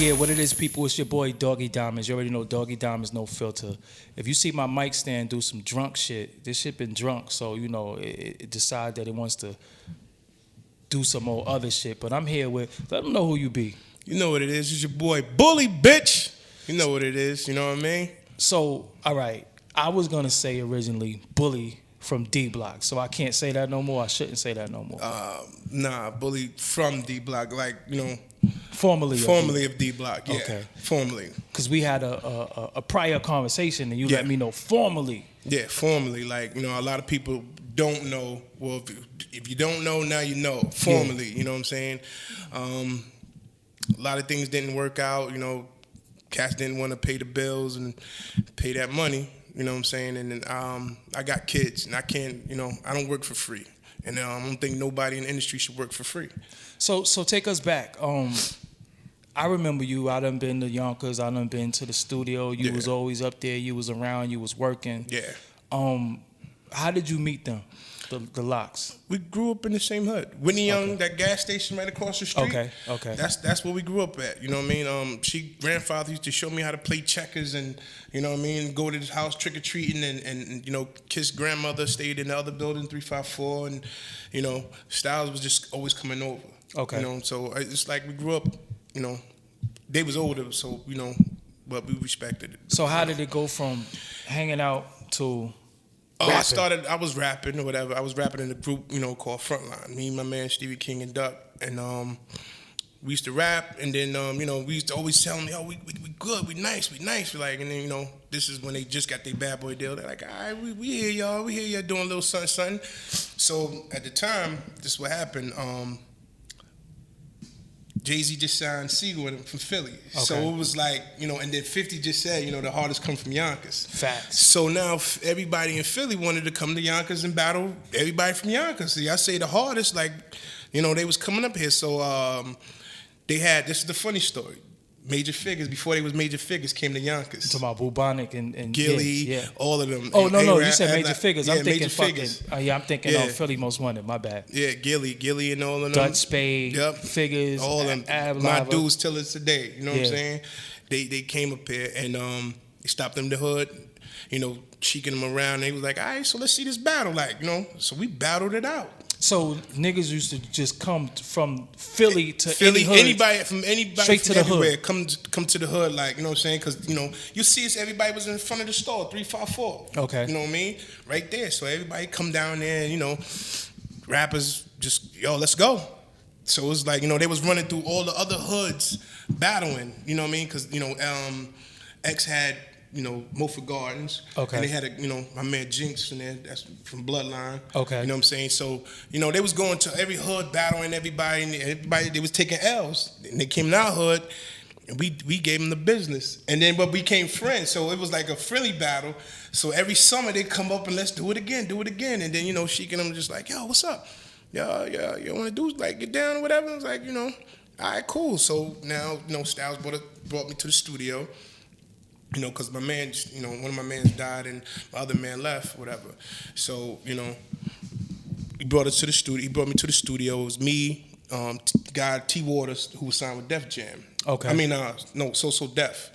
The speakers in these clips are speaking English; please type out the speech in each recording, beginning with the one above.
Yeah, what it is, people, it's your boy Doggie Diamonds. You already know Doggie Diamonds, no filter. If you see my mic stand do some drunk shit, this shit been drunk, so you know it decided that it wants to do some more other shit. But I'm here with, let them know who you be. You know what it is. It's your boy Bully, bitch. You know what it is. You know what I mean? So, all right, I was gonna say originally Bully from D Block, so I can't say that no more. I shouldn't say that no more. Nah, Bully from D Block, like, you know. Formerly of D Block, yeah. Okay. Formerly. Because we had a prior conversation and you let me know formally. Yeah, formally. Like, you know, a lot of people don't know. Well, if you don't know, now you know. Formally, you know what I'm saying? A lot of things didn't work out. You know, cats didn't want to pay the bills and pay that money. You know what I'm saying? And then I got kids, and I can't, you know, I don't work for free. And I don't think nobody in the industry should work for free. So take us back. I remember you. I done been to Yonkers. I done been to the studio. You was always up there. You was around. You was working. Yeah. How did you meet them, the LOX? We grew up in the same hood. Whitney Young, that gas station right across the street. Okay. That's where we grew up at. You know what I mean? She grandfather used to show me how to play checkers and, you know what I mean, go to his house trick-or-treating and you know, kiss grandmother, stayed in the other building, 354, and, you know, Styles was just always coming over. Okay. You know, so it's like we grew up, you know, they was older, so, you know, but we respected it. So how did it go from hanging out to rapping? I was rapping or whatever. I was rapping in a group, you know, called Frontline. Me, my man, Stevie King and Duck. And we used to rap, and then, you know, we used to always tell them, yo, we good, we nice. We're like, and then, you know, this is when they just got their bad boy deal. They're like, all right, we hear y'all. We hear y'all doing a little something. So at the time, this is what happened. Jay-Z just signed Siegel from Philly. Okay. So it was like, you know, and then 50 just said, you know, the hardest come from Yonkers. Facts. So now everybody in Philly wanted to come to Yonkers and battle everybody from Yonkers. See, I say the hardest, like, you know, they was coming up here. So they had, this is the funny story. Major Figures, before they was Major Figures, came to Yonkers. Talking about Bubonic and Gilly, all of them. Oh, no, you said Major Figures. Yeah, I'm thinking Major Figures. I'm thinking Philly Most Wanted, my bad. Yeah, Gilly and all of them. Dutch Spade, Figures, all of them. My dudes till it's today, you know what I'm saying? They came up here and they stopped them in the hood, you know, cheeking them around. They was like, all right, so let's see this battle, like, you know. So we battled it out. So niggas used to just come from Philly to anybody from straight to the everywhere, hood. Come to the hood, like, you know what I'm saying? Because, you know, you see us, everybody was in front of the store, 354. Okay. You know what I mean? Right there. So everybody come down there and, you know, rappers just, yo, let's go. So it was like, you know, they was running through all the other hoods battling, you know what I mean? Because, you know, X had, you know, Moffett Gardens. Okay. And they had you know, my man Jinx in there, that's from Bloodline. Okay. You know what I'm saying? So, you know, they was going to every hood battling everybody, and everybody, they was taking L's. And they came to our hood, and we gave them the business. And then, but we became friends, so it was like a friendly battle. So every summer they'd come up and let's do it again. And then, you know, Sheik and them just like, yo, what's up? Yeah, you want to do, like, get down or whatever? I was like, you know, all right, cool. So now, you know, Styles brought me to the studio. You know, because my man, you know, one of my mans died and my other man left, whatever. So, you know, he brought us to the studio. He brought me to the studio. It was me, guy T Waters, who was signed with Def Jam. Okay. I mean, no, So Def.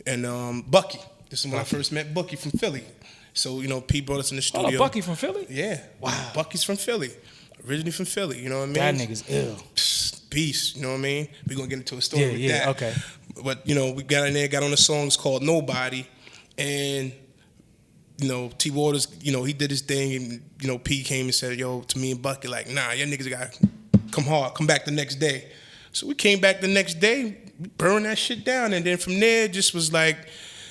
And Bucky. This is when I first met Bucky from Philly. So, you know, P brought us in the studio. Oh, Bucky from Philly? Yeah. Wow. Bucky's from Philly. Originally from Philly, you know what I mean? That nigga's ill. Peace, you know what I mean? We're going to get into a story with that. Okay. But, you know, we got in there, got on a song, it's called Nobody. And, you know, T Waters, you know, he did his thing. And, you know, P came and said, yo, to me and Bucky, like, nah, y'all niggas got to come hard, come back the next day. So we came back the next day, burned that shit down. And then from there, it just was like,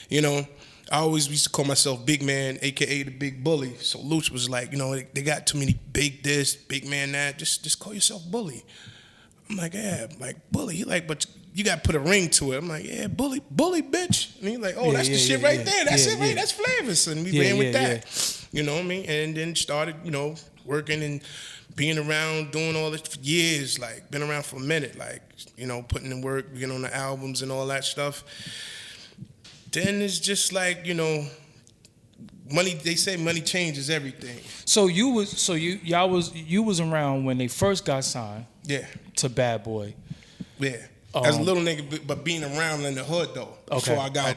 you know, I always used to call myself Big Man, a.k.a. the Big Bully. So Luch was like, you know, they got too many big this, big man that. Just call yourself Bully. I'm like, yeah, like, Bully. He like, but you got to put a ring to it. I'm like, yeah, Bully, bitch. And he's like, oh, that's the shit right there. That's it, right? That's flavors. And we ran with that. You know what I mean? And then started, you know, working and being around, doing all this for years. Like, been around for a minute. Like, you know, putting in work, getting on the albums and all that stuff. Then it's just like, you know, money. They say money changes everything. So you was around when they first got signed. Yeah. To Bad Boy. Yeah. as a little nigga, but being around in the hood though. Okay. Before I got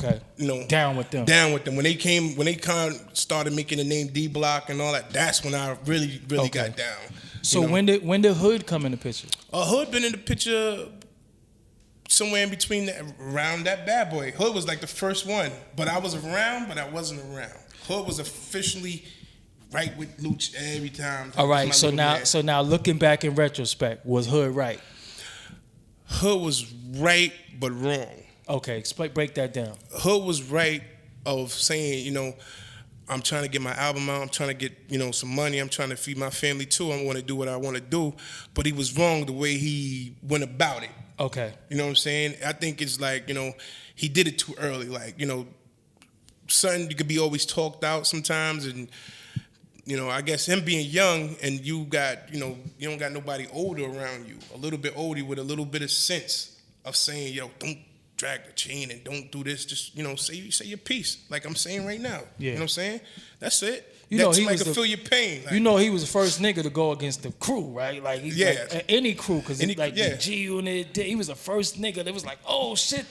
down with them. When they kind of started making the name D Block and all that, that's when I really got down. So when did Hood come in the picture? Hood been in the picture somewhere in between around that Bad Boy. Hood was like the first one, but I was around, but I wasn't around. Hood was officially right with Luch every time. All right, so now looking back in retrospect, was Hood right? Hood was right, but wrong. Okay, break that down. Hood was right of saying, I'm trying to get my album out. I'm trying to get, some money. I'm trying to feed my family too. I want to do what I want to do. But he was wrong the way he went about it. Okay. You know what I'm saying? I think it's like, he did it too early. Like, something you could be always talked out sometimes. And, I guess him being young and you got, you don't got nobody older around you, a little bit older with a little bit of sense of saying, don't drag the chain and don't do this. Just, say your piece. Like I'm saying right now. Yeah. You know what I'm saying? That's it. That's like to feel your pain. Like, he was the first nigga to go against the crew, right? Like, like any crew, because the G Unit, he was the first nigga that was like, oh shit,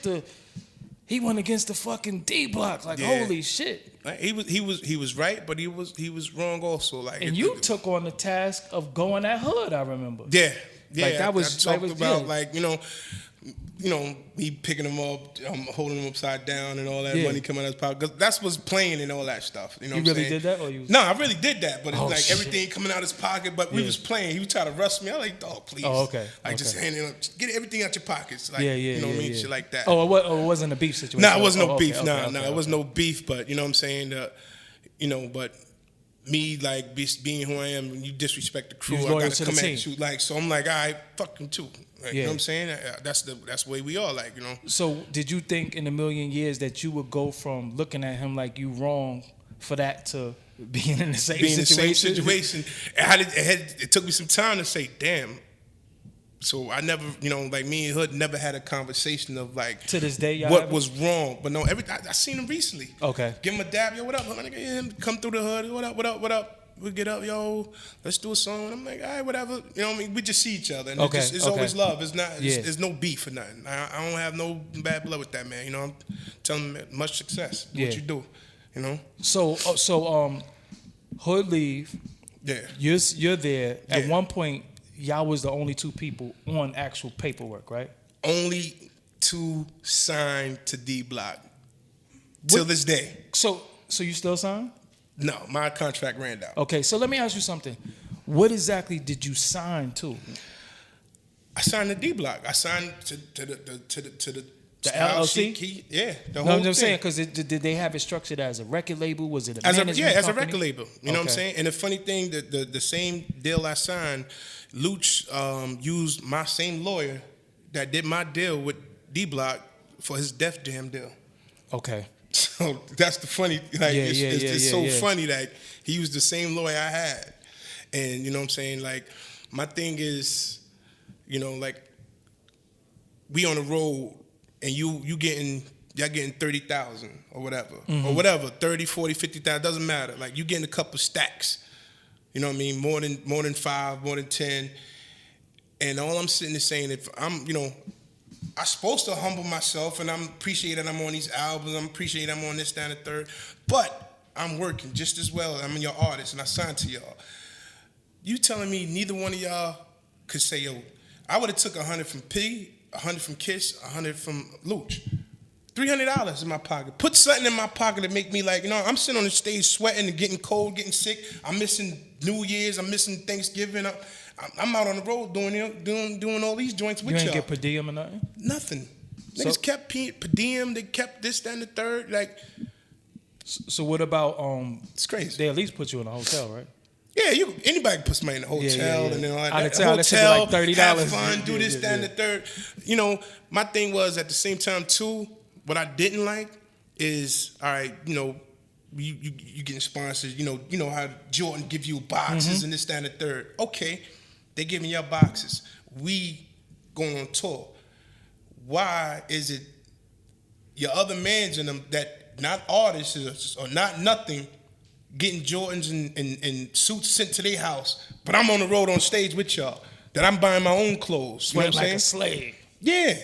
he went against the fucking D Block. Like, holy shit. Like, he was right, but he was wrong also. Like, and you took on the task of going at Hood, I remember. Yeah. Like that was I talked about like, me picking him up, holding him upside down, and all that money coming out of his pocket. Cause that's what's playing and all that stuff. You know what I'm really saying? Did that, or you? No, I really did that, but it's like everything coming out of his pocket. But we was playing. He was trying to rush me. I was like, dog, please. Oh, okay. Like just handing up, just get everything out your pockets. Like, you know what I mean? Shit like that. Oh, it wasn't a beef situation. No, it wasn't no beef. No, it was no beef. But you know what I'm saying? But me, like, being who I am, when you disrespect the crew, I gotta come at you. Like, so I'm like, all right, fuck him too. Like, you know what I'm saying? That's the way we are, like, So did you think in a million years that you would go from looking at him like you wrong for that to being in the same situation? It took me some time to say, damn. So I never, like me and Hood never had a conversation of like to this day, what was wrong. But no, I seen him recently. Okay. Give him a dab, yo, what up? Come through the hood, what up? We get up, yo, let's do a song. I'm like, all right, whatever. You know what I mean? We just see each other. And it's always love. It's not, there's no beef or nothing. I don't have no bad blood with that, man. I'm telling him much success. What you do, So Hood leave. Yeah. You're there. At one point, y'all was the only two people on actual paperwork, right? Only two signed to D Block. Till this day. So you still signed? No, my contract ran out. Okay, so let me ask you something. What exactly did you sign to? I signed the D Block. I signed to the LLC. Yeah, the whole thing. I'm thing. saying, because did they have it structured as a record label? Was it as a record label? You know what I'm saying? And the funny thing, the same deal I signed, Luch used my same lawyer that did my deal with D Block for his Def Jam deal. Okay. So that's the funny, like, it's so funny that he used the same lawyer I had. And you know what I'm saying? Like, my thing is, like, we on the road and y'all getting 30,000 or whatever. Mm-hmm. Or whatever, 30, 40, 50,000, doesn't matter. Like, you getting a couple stacks. You know what I mean? More than 5, more than 10. And all I'm sitting there saying, if I'm, I'm supposed to humble myself, and I'm appreciating I'm on these albums. I'm appreciating I'm on this, that, and the third. But I'm working just as well. I'm your artist, and I signed to y'all. You telling me neither one of y'all could say, yo, I would have took 100 from P, 100 from Kiss, 100 from Luch. $300 in my pocket. Put something in my pocket to make me like, I'm sitting on the stage sweating and getting cold, getting sick. I'm missing New Year's. I'm missing Thanksgiving. I'm out on the road doing all these joints with y'all. You ain't get per diem or nothing? Nothing. Niggas kept per diem. They kept this, that, and the third. Like, so what about it's crazy. They at least put you in a hotel, right? Yeah, anybody can put somebody in a hotel and then all that. Hotel, like $30. Have fun, do this, that, and the third. My thing was at the same time too. What I didn't like is, all right, you getting sponsors. You know how Jordan give you boxes and this, that, and the third. Okay. They giving y'all boxes. We going on tour. Why is it your other mans in them that not artists or not nothing getting Jordans and suits sent to their house, but I'm on the road on stage with y'all, that I'm buying my own clothes. You know what I'm saying? Like a slave. Yeah.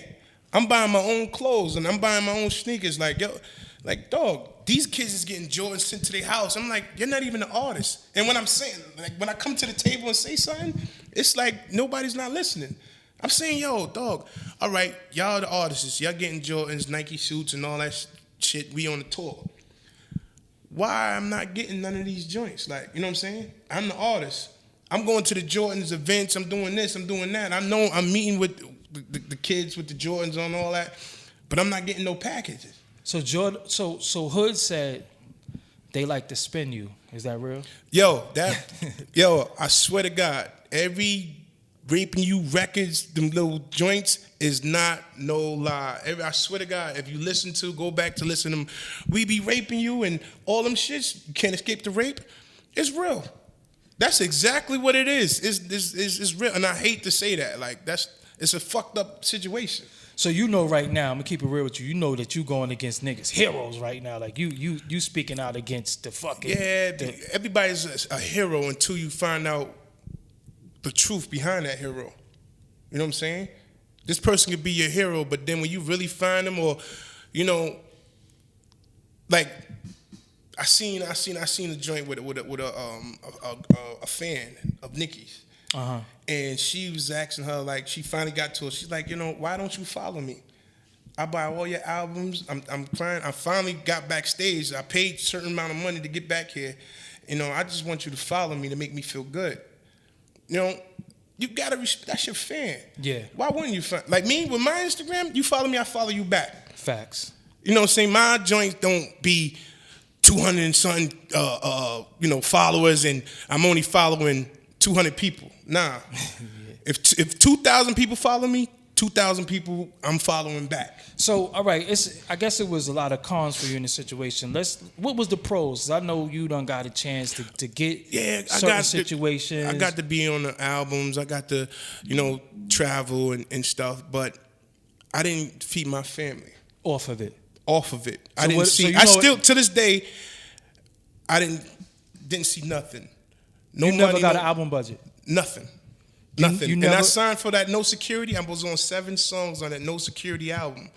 I'm buying my own clothes and I'm buying my own sneakers. Like, yo, like, dog, these kids is getting Jordans sent to their house. I'm like, you're not even an artist. And when I'm saying, like, when I come to the table and say something, it's like nobody's not listening. I'm saying, yo, dog, all right, y'all the artists. Y'all getting Jordans, Nike suits, and all that shit. We on the tour. Why I'm not getting none of these joints? Like, you know what I'm saying? I'm the artist. I'm going to the Jordans events. I'm doing this. I'm doing that. I know I'm meeting with the kids with the Jordans on all that, but I'm not getting no packages. So so Hood said they like to spin you. Is that real? Yo, I swear to God, every Raping You records, them little joints, is not no lie. I swear to God, if you go back to listen to them, we be raping you and all them shits, you can't escape the rape. It's real. That's exactly what it is. It's real. And I hate to say that. Like, it's a fucked up situation. So you know right now, I'm gonna keep it real with you. You know that you going against niggas, heroes right now. Like you speaking out against the fucking. Yeah, everybody's a hero until you find out the truth behind that hero. You know what I'm saying? This person could be your hero, but then when you really find them, or, you know, like I seen a joint with a fan of Nicki's. Uh-huh. And she was asking her, like, she finally got to her. She's like, you know, why don't you follow me? I buy all your albums. I'm crying. I finally got backstage. I paid a certain amount of money to get back here. You know, I just want you to follow me to make me feel good. You know, you gotta respect. That's your fan. Yeah. Why wouldn't you? Like me with my Instagram, you follow me, I follow you back. Facts. You know what I'm saying? My joints don't be 200 and something, followers, and I'm only following 200 people. Nah. Yeah. If 2,000 people follow me, 2,000 people I'm following back. So, all right, I guess it was a lot of cons for you in this situation. What was the pros? I know you done got a chance to get certain situations. I got to be on the albums. I got to, travel and stuff, but I didn't feed my family. Off of it. I didn't see. I still, to this day, I didn't see nothing. No money. Never got an album budget? Nothing. And I signed for that No Security. I was on 7 songs on that No Security album.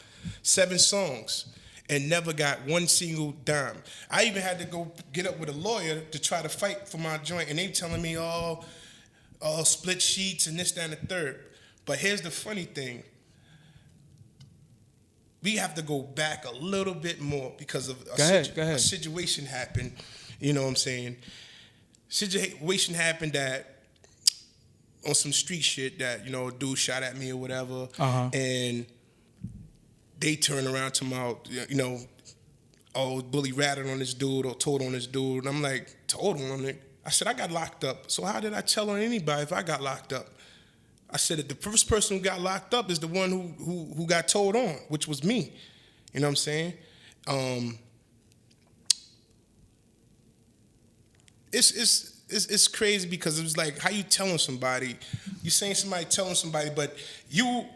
7 songs. And never got one single dime. I even had to go get up with a lawyer to try to fight for my joint. And they telling me, split sheets and this, that, and the third. But here's the funny thing. We have to go back a little bit more because of a situation happened. You know what I'm saying? Situation happened that on some street shit that, a dude shot at me or whatever. Uh-huh. And they turn around to my, bully ratted on this dude or told on this dude. And I'm like, told on him? I said, I got locked up. So how did I tell on anybody if I got locked up? I said that the first person who got locked up is the one who got told on, which was me. You know what I'm saying? It's crazy because it was like, how you telling somebody? You saying somebody telling somebody, but you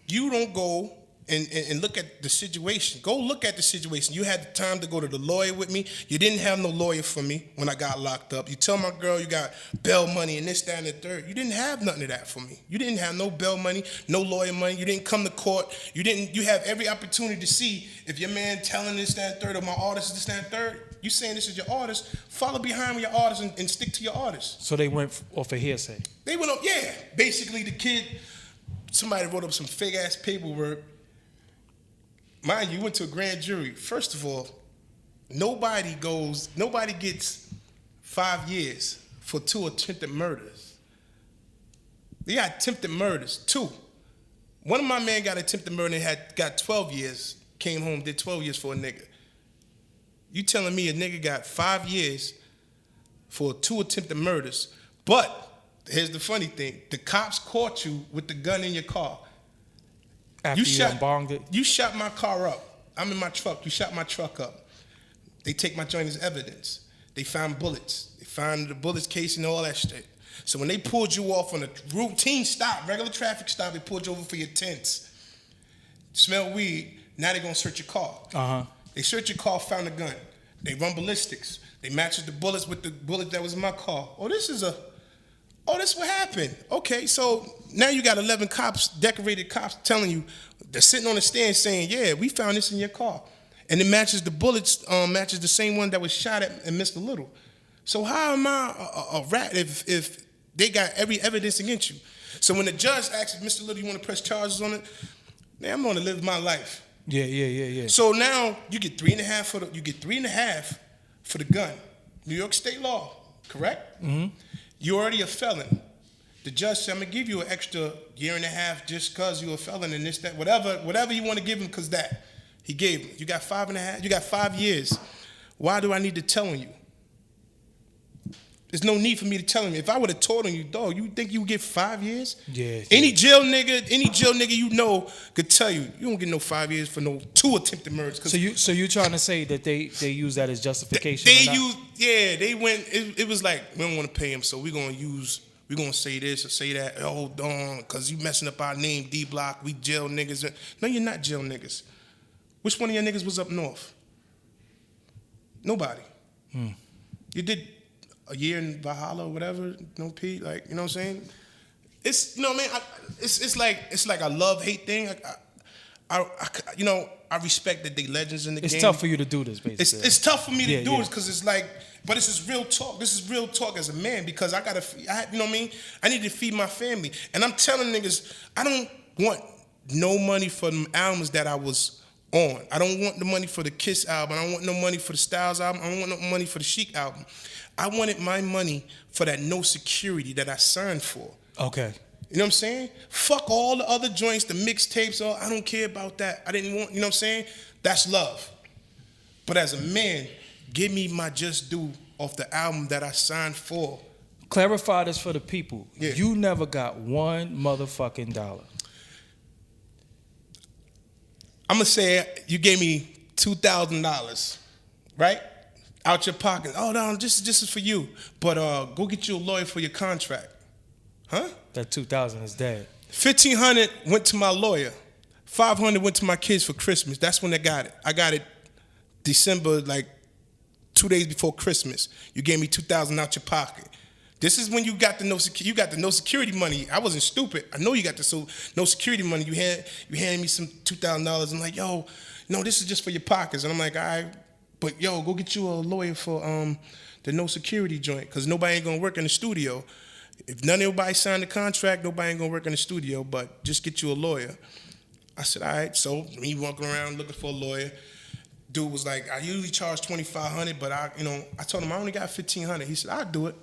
don't go and look at the situation. Go look at the situation. You had the time to go to the lawyer with me. You didn't have no lawyer for me when I got locked up. You tell my girl you got bail money and this, that, and the third. You didn't have nothing of that for me. You didn't have no bail money, no lawyer money. You didn't come to court. You have every opportunity to see if your man telling this, that, and third, or my artist is this, that, and third. You saying this is your artist, follow behind your artist and stick to your artist. So they went off a hearsay? They went up, yeah. Basically, the kid, somebody wrote up some fake-ass paperwork. Mind you, went to a grand jury. First of all, nobody gets 5 years for 2 attempted murders. They got attempted murders, 2. One of my men got attempted murder and got 12 years, came home, did 12 years for a nigga. You telling me a nigga got 5 years for 2 attempted murders, but here's the funny thing, the cops caught you with the gun in your car. After you bonged it? You shot my car up. I'm in my truck. You shot my truck up. They take my joint as evidence. They found bullets. They found the bullets casing and all that shit. So when they pulled you off on a routine stop, regular traffic stop, they pulled you over for your tents. Smell weed. Now they're going to search your car. Uh-huh. They search your car, found a gun. They run ballistics. They matched the bullets with the bullet that was in my car. Oh, this is a Oh, that's what happened. Okay, so now you got 11 cops, decorated cops, telling you, they're sitting on the stand saying, yeah, we found this in your car. And it matches the bullets, matches the same one that was shot at Mr. Little. So how am I a rat if they got every evidence against you? So when the judge asks if Mr. Little, you want to press charges on it, man, I'm going to live my life. Yeah. So now you get 3.5 for the gun. New York state law, correct? Mm-hmm. You're already a felon. The judge said, I'm going to give you an extra 1.5 years just because you're a felon and this, that, whatever you want to give him because that. He gave him. You got 5.5, you got 5 years. Why do I need to tell you? There's no need for me to tell him. If I would have told him, you dog, you think you would get 5 years? Yeah. Any jail nigga you know could tell you, you don't get no 5 years for no 2 attempted murders. So you trying to say that they use that as justification? They went. It was like we don't want to pay him, so we're gonna say this or say that. Hold on, cause you messing up our name, D Block. We jail niggas. No, you're not jail niggas. Which one of your niggas was up north? Nobody. You did a year in Valhalla or whatever, no Pete, like, you know what I'm saying? It's, you know what I mean? It's like a love-hate thing. I respect that they legends in the game. It's tough for you to do this, basically. It's tough for me to do Yeah. this because it's like, but this is real talk. This is real talk as a man because you know what I mean? I need to feed my family. And I'm telling niggas, I don't want no money for them albums that I was on. I don't want the money for the Kiss album. I don't want no money for the Styles album. I don't want no money for the Chic album. I wanted my money for that no security that I signed for. Okay. You know what I'm saying? Fuck all the other joints, the mixtapes, I don't care about that. I didn't want, you know what I'm saying? That's love. But as a man, give me my just due off the album that I signed for. Clarify this for the people. Yeah. You never got $1 motherfucking dollar. I'm going to say you gave me $2,000, right? Out your pocket. Oh, no, this is for you. But go get you a lawyer for your contract. Huh? That 2,000 is dead. $1,500 went to my lawyer. $500 went to my kids for Christmas. That's when I got it. I got it December, like 2 days before Christmas. You gave me $2,000 out your pocket. This is when you got the no security money. I wasn't stupid. I know you got the no security money. You handed me some $2,000. I'm like, yo, no, this is just for your pockets. And I'm like, all right, but yo, go get you a lawyer for the no security joint, because nobody ain't gonna work in the studio. If nobody signed the contract, nobody ain't gonna work in the studio, but just get you a lawyer. I said, all right. So me walking around looking for a lawyer. Dude was like, I usually charge $2,500, but I told him I only got $1,500. He said, I'll do it.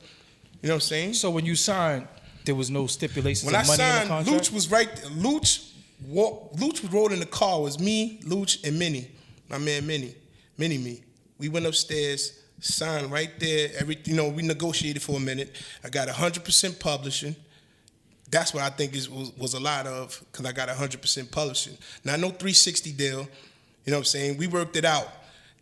You know what I'm saying? So when you signed, there was no stipulations when of I money signed, in the contract? Luch was right there. Luch was rolling the car. It was me, Luch, and Minnie. My man Minnie. Me. We went upstairs, signed right there. We negotiated for a minute. I got 100% publishing. That's what I think was a lot of, because I got 100% publishing. Now, no 360 deal. You know what I'm saying? We worked it out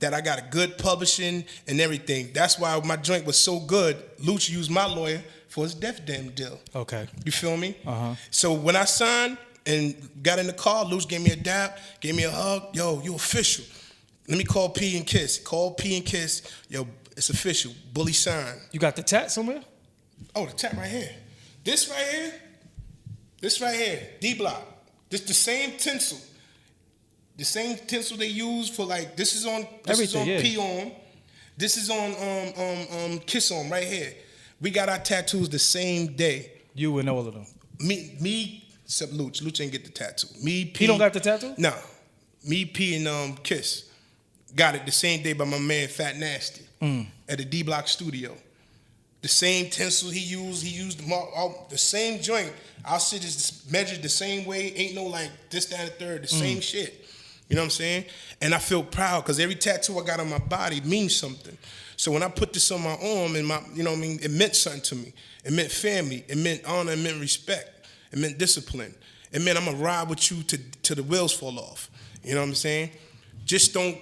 that I got a good publishing and everything. That's why my joint was so good. Luch used my lawyer for his Def Jam deal. Okay. You feel me? Uh-huh. So when I signed and got in the car, Luch gave me a dap, gave me a hug. Yo, you official. Let me call P and Kiss. Call P and Kiss. Yo, it's official. Bully sign. You got the tat somewhere? Oh, the tat right here. This right here. D Block. This the same tinsel. The same tinsel they use for, like, this is on P on. This is on Kiss on right here. We got our tattoos the same day. You and all of them. Me except Luch. Luch ain't get the tattoo. Me, P. He don't got the tattoo? No. Me, P, and Kiss got it the same day by my man Fat Nasty at the D Block studio. The same tinsel he used the same joint. Our shit is measured the same way. Ain't no like this, that, and the third. The same shit. You know what I'm saying? And I feel proud because every tattoo I got on my body means something. So when I put this on my arm and it meant something to me. It meant family. It meant honor. It meant respect. It meant discipline. It meant I'm gonna ride with you till the wheels fall off. You know what I'm saying? Just don't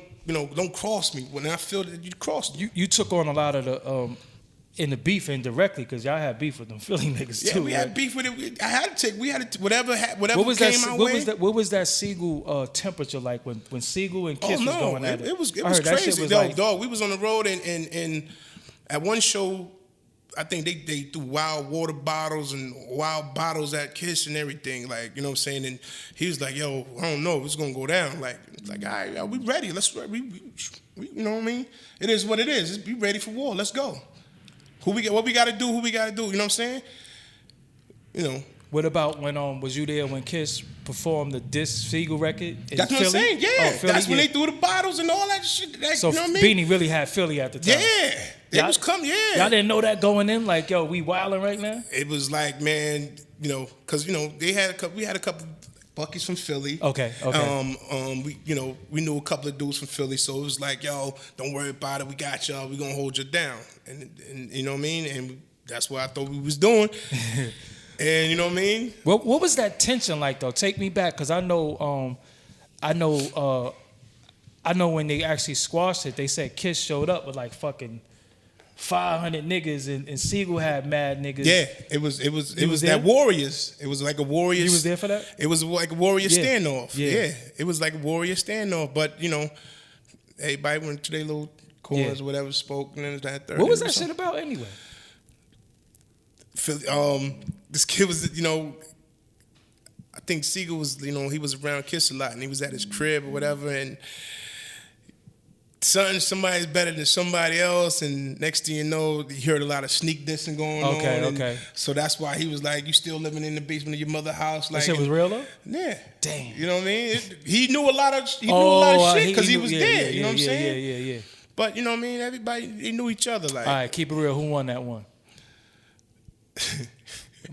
cross me. When I feel that you crossed me. You took on a lot of the in the beef indirectly, because y'all had beef with them Philly niggas too. Yeah, we had beef with it. I had to take. We had to whatever came my way. way. What was that Siegel temperature like when Siegel and Kiss was going at it? It was crazy. Dog, we was on the road and at one show, I think they threw wild water bottles and wild bottles at Kiss and everything. Like, you know what I'm saying? And he was like, yo, I don't know, it's gonna go down. Like all right, yo, we ready. We you know what I mean? It is what it is. Be ready for war. Let's go. What we gotta do, you know what I'm saying? You know. What about when was you there when Kiss performed the Disc Siegel record in That's Philly? what I'm saying, yeah. Oh, Philly, that's when they threw the bottles and all that shit. Like, so you know what I mean? Beanie really had Philly at the time. Yeah. They was coming, yeah. Y'all didn't know that going in? Like, yo, we wilding right now? It was like, man, you know, because, you know, we had a couple Buckies from Philly. Okay. We knew a couple of dudes from Philly, so it was like, yo, don't worry about it. We got y'all. We gonna hold you down, and you know what I mean. And that's what I thought we was doing. And you know what I mean. What was that tension like though? Take me back, cause I know when they actually squashed it, they said Kiss showed up with like fucking 500 niggas and Siegel had mad niggas. Yeah, it was that Warriors. It was like a Warriors. You was there for that? It was like a Warrior standoff. Yeah. Yeah, it was like a Warrior standoff. But you know, everybody went to their little corners or whatever, spoke, and then that third. What was that shit about anyway? This kid was, you know, I think Siegel was, you know, he was around Kiss a lot, and he was at his crib or whatever, and somebody's better than somebody else, and next thing you know, you heard a lot of sneak dissing going on. Okay. So that's why he was like, you still living in the basement of your mother's house. Like, that shit was real though? Yeah. Damn. You know what I mean? He knew a lot of shit because he was there. You know what I'm saying? Yeah. But you know what I mean? Everybody, they knew each other. Like, all right, keep it real. Who won that one?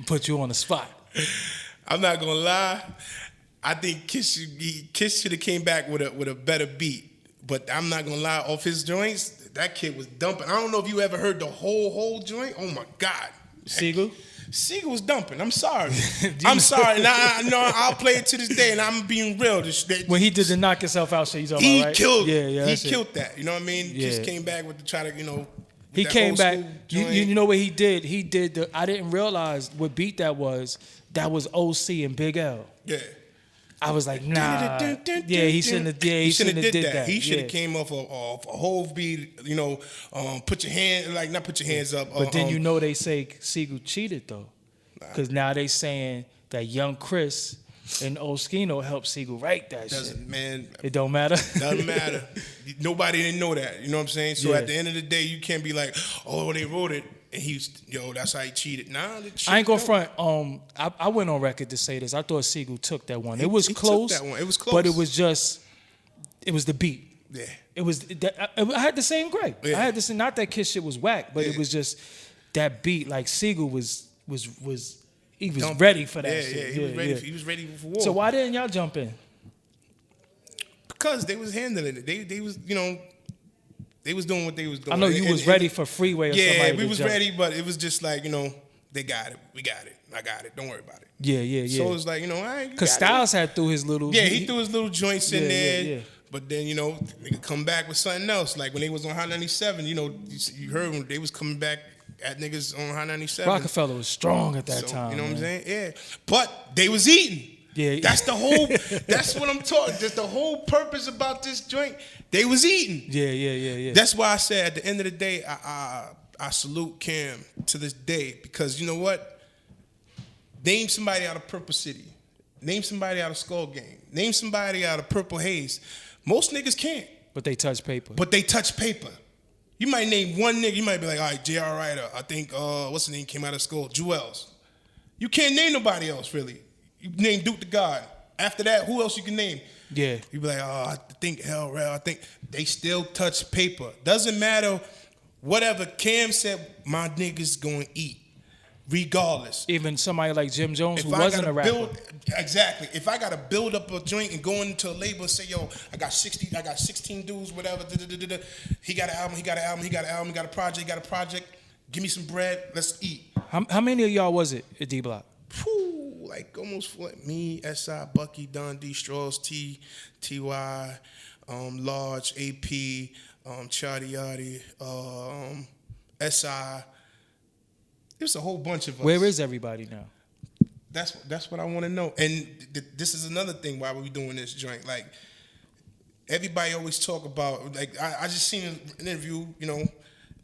Put you on the spot. I'm not gonna lie. I think Kiss should have came back with a better beat. But I'm not gonna lie, off his joints, that kid was dumping. I don't know if you ever heard the whole joint. Oh my God. Siegel was dumping. I'm sorry. I'm sorry. And I know I'll play it to this day, and I'm being real. When he did the knock yourself out shit, you talking he about, right? killed. Yeah. He killed that. You know what I mean? Yeah. Just came back with the try to, you know. He came back. You know what he did? He did the. I didn't realize what beat that was. That was OC and Big L. Yeah. I was like, nah. Yeah, he shouldn't have. Yeah, he shouldn't have did that. He should have came off a whole beat. You know, put your hand not put your hands up. But then you know they say Siegel cheated though, because now they saying that young Chris and Oskino helped Siegel write that shit. Man, it don't matter. Doesn't matter. Nobody didn't know that. You know what I'm saying? So at the end of the day, you can't be like, oh, they wrote it. And that's how he cheated. Nah, I ain't gonna front. I went on record to say this. I thought Siegel took that one. It was close. Took that one. It was close. But it was the beat. Yeah. It was. I had the same gripe. Yeah. I had the same. Not that Kiss shit was whack, but it was just that beat. Like Siegel was he was ready for that shit. Yeah, he was ready. He was ready for war. So why didn't y'all jump in? Because they was handling it. They was, you know. They was doing what they was doing. I know you was ready for Freeway or somebody. Yeah, we was jump. ready, but it was just like, you know, they got it. We got it. I got it. Don't worry about it. Yeah. So it's like, you know, all right. Because Styles had threw his little. Yeah, he threw his little joints in there. Yeah. But then, you know, they could come back with something else. Like when they was on Hot 97, you know, you heard when they was coming back at niggas on Hot 97. Rockefeller was strong at that time. You know what I'm saying? Yeah. But they was eating. Yeah. That's the whole, that's what I'm talking. That's the whole purpose about this joint. They was eating. Yeah. That's why I said at the end of the day, I salute Cam to this day, because you know what? Name somebody out of Purple City. Name somebody out of Skull Gang. Name somebody out of Purple Haze. Most niggas can't. But they touch paper. You might name one nigga. You might be like, all right, J.R. Ryder. I think, what's the name came out of school? Jewels. You can't name nobody else, really. You name Duke the God. After that, who else you can name? Yeah. You be like, oh, I think Hell Rel. I think they still touch paper. Doesn't matter whatever Cam said, my niggas gonna eat. Regardless. Even somebody like Jim Jones, who wasn't a rapper. Exactly. If I gotta build up a joint and go into a label and say, yo, I got 16 dudes, whatever. He got an album, he got a project. Give me some bread, let's eat. How many of y'all was it at D Block? Like almost like me, S.I., Bucky, Don D, Straws, T.Y., Large, AP, Chadi Yadi, S.I. There's a whole bunch of us. Where is everybody now? That's what I want to know. And this is another thing why we doing this joint. Like, everybody always talk about, like, I just seen an interview, you know,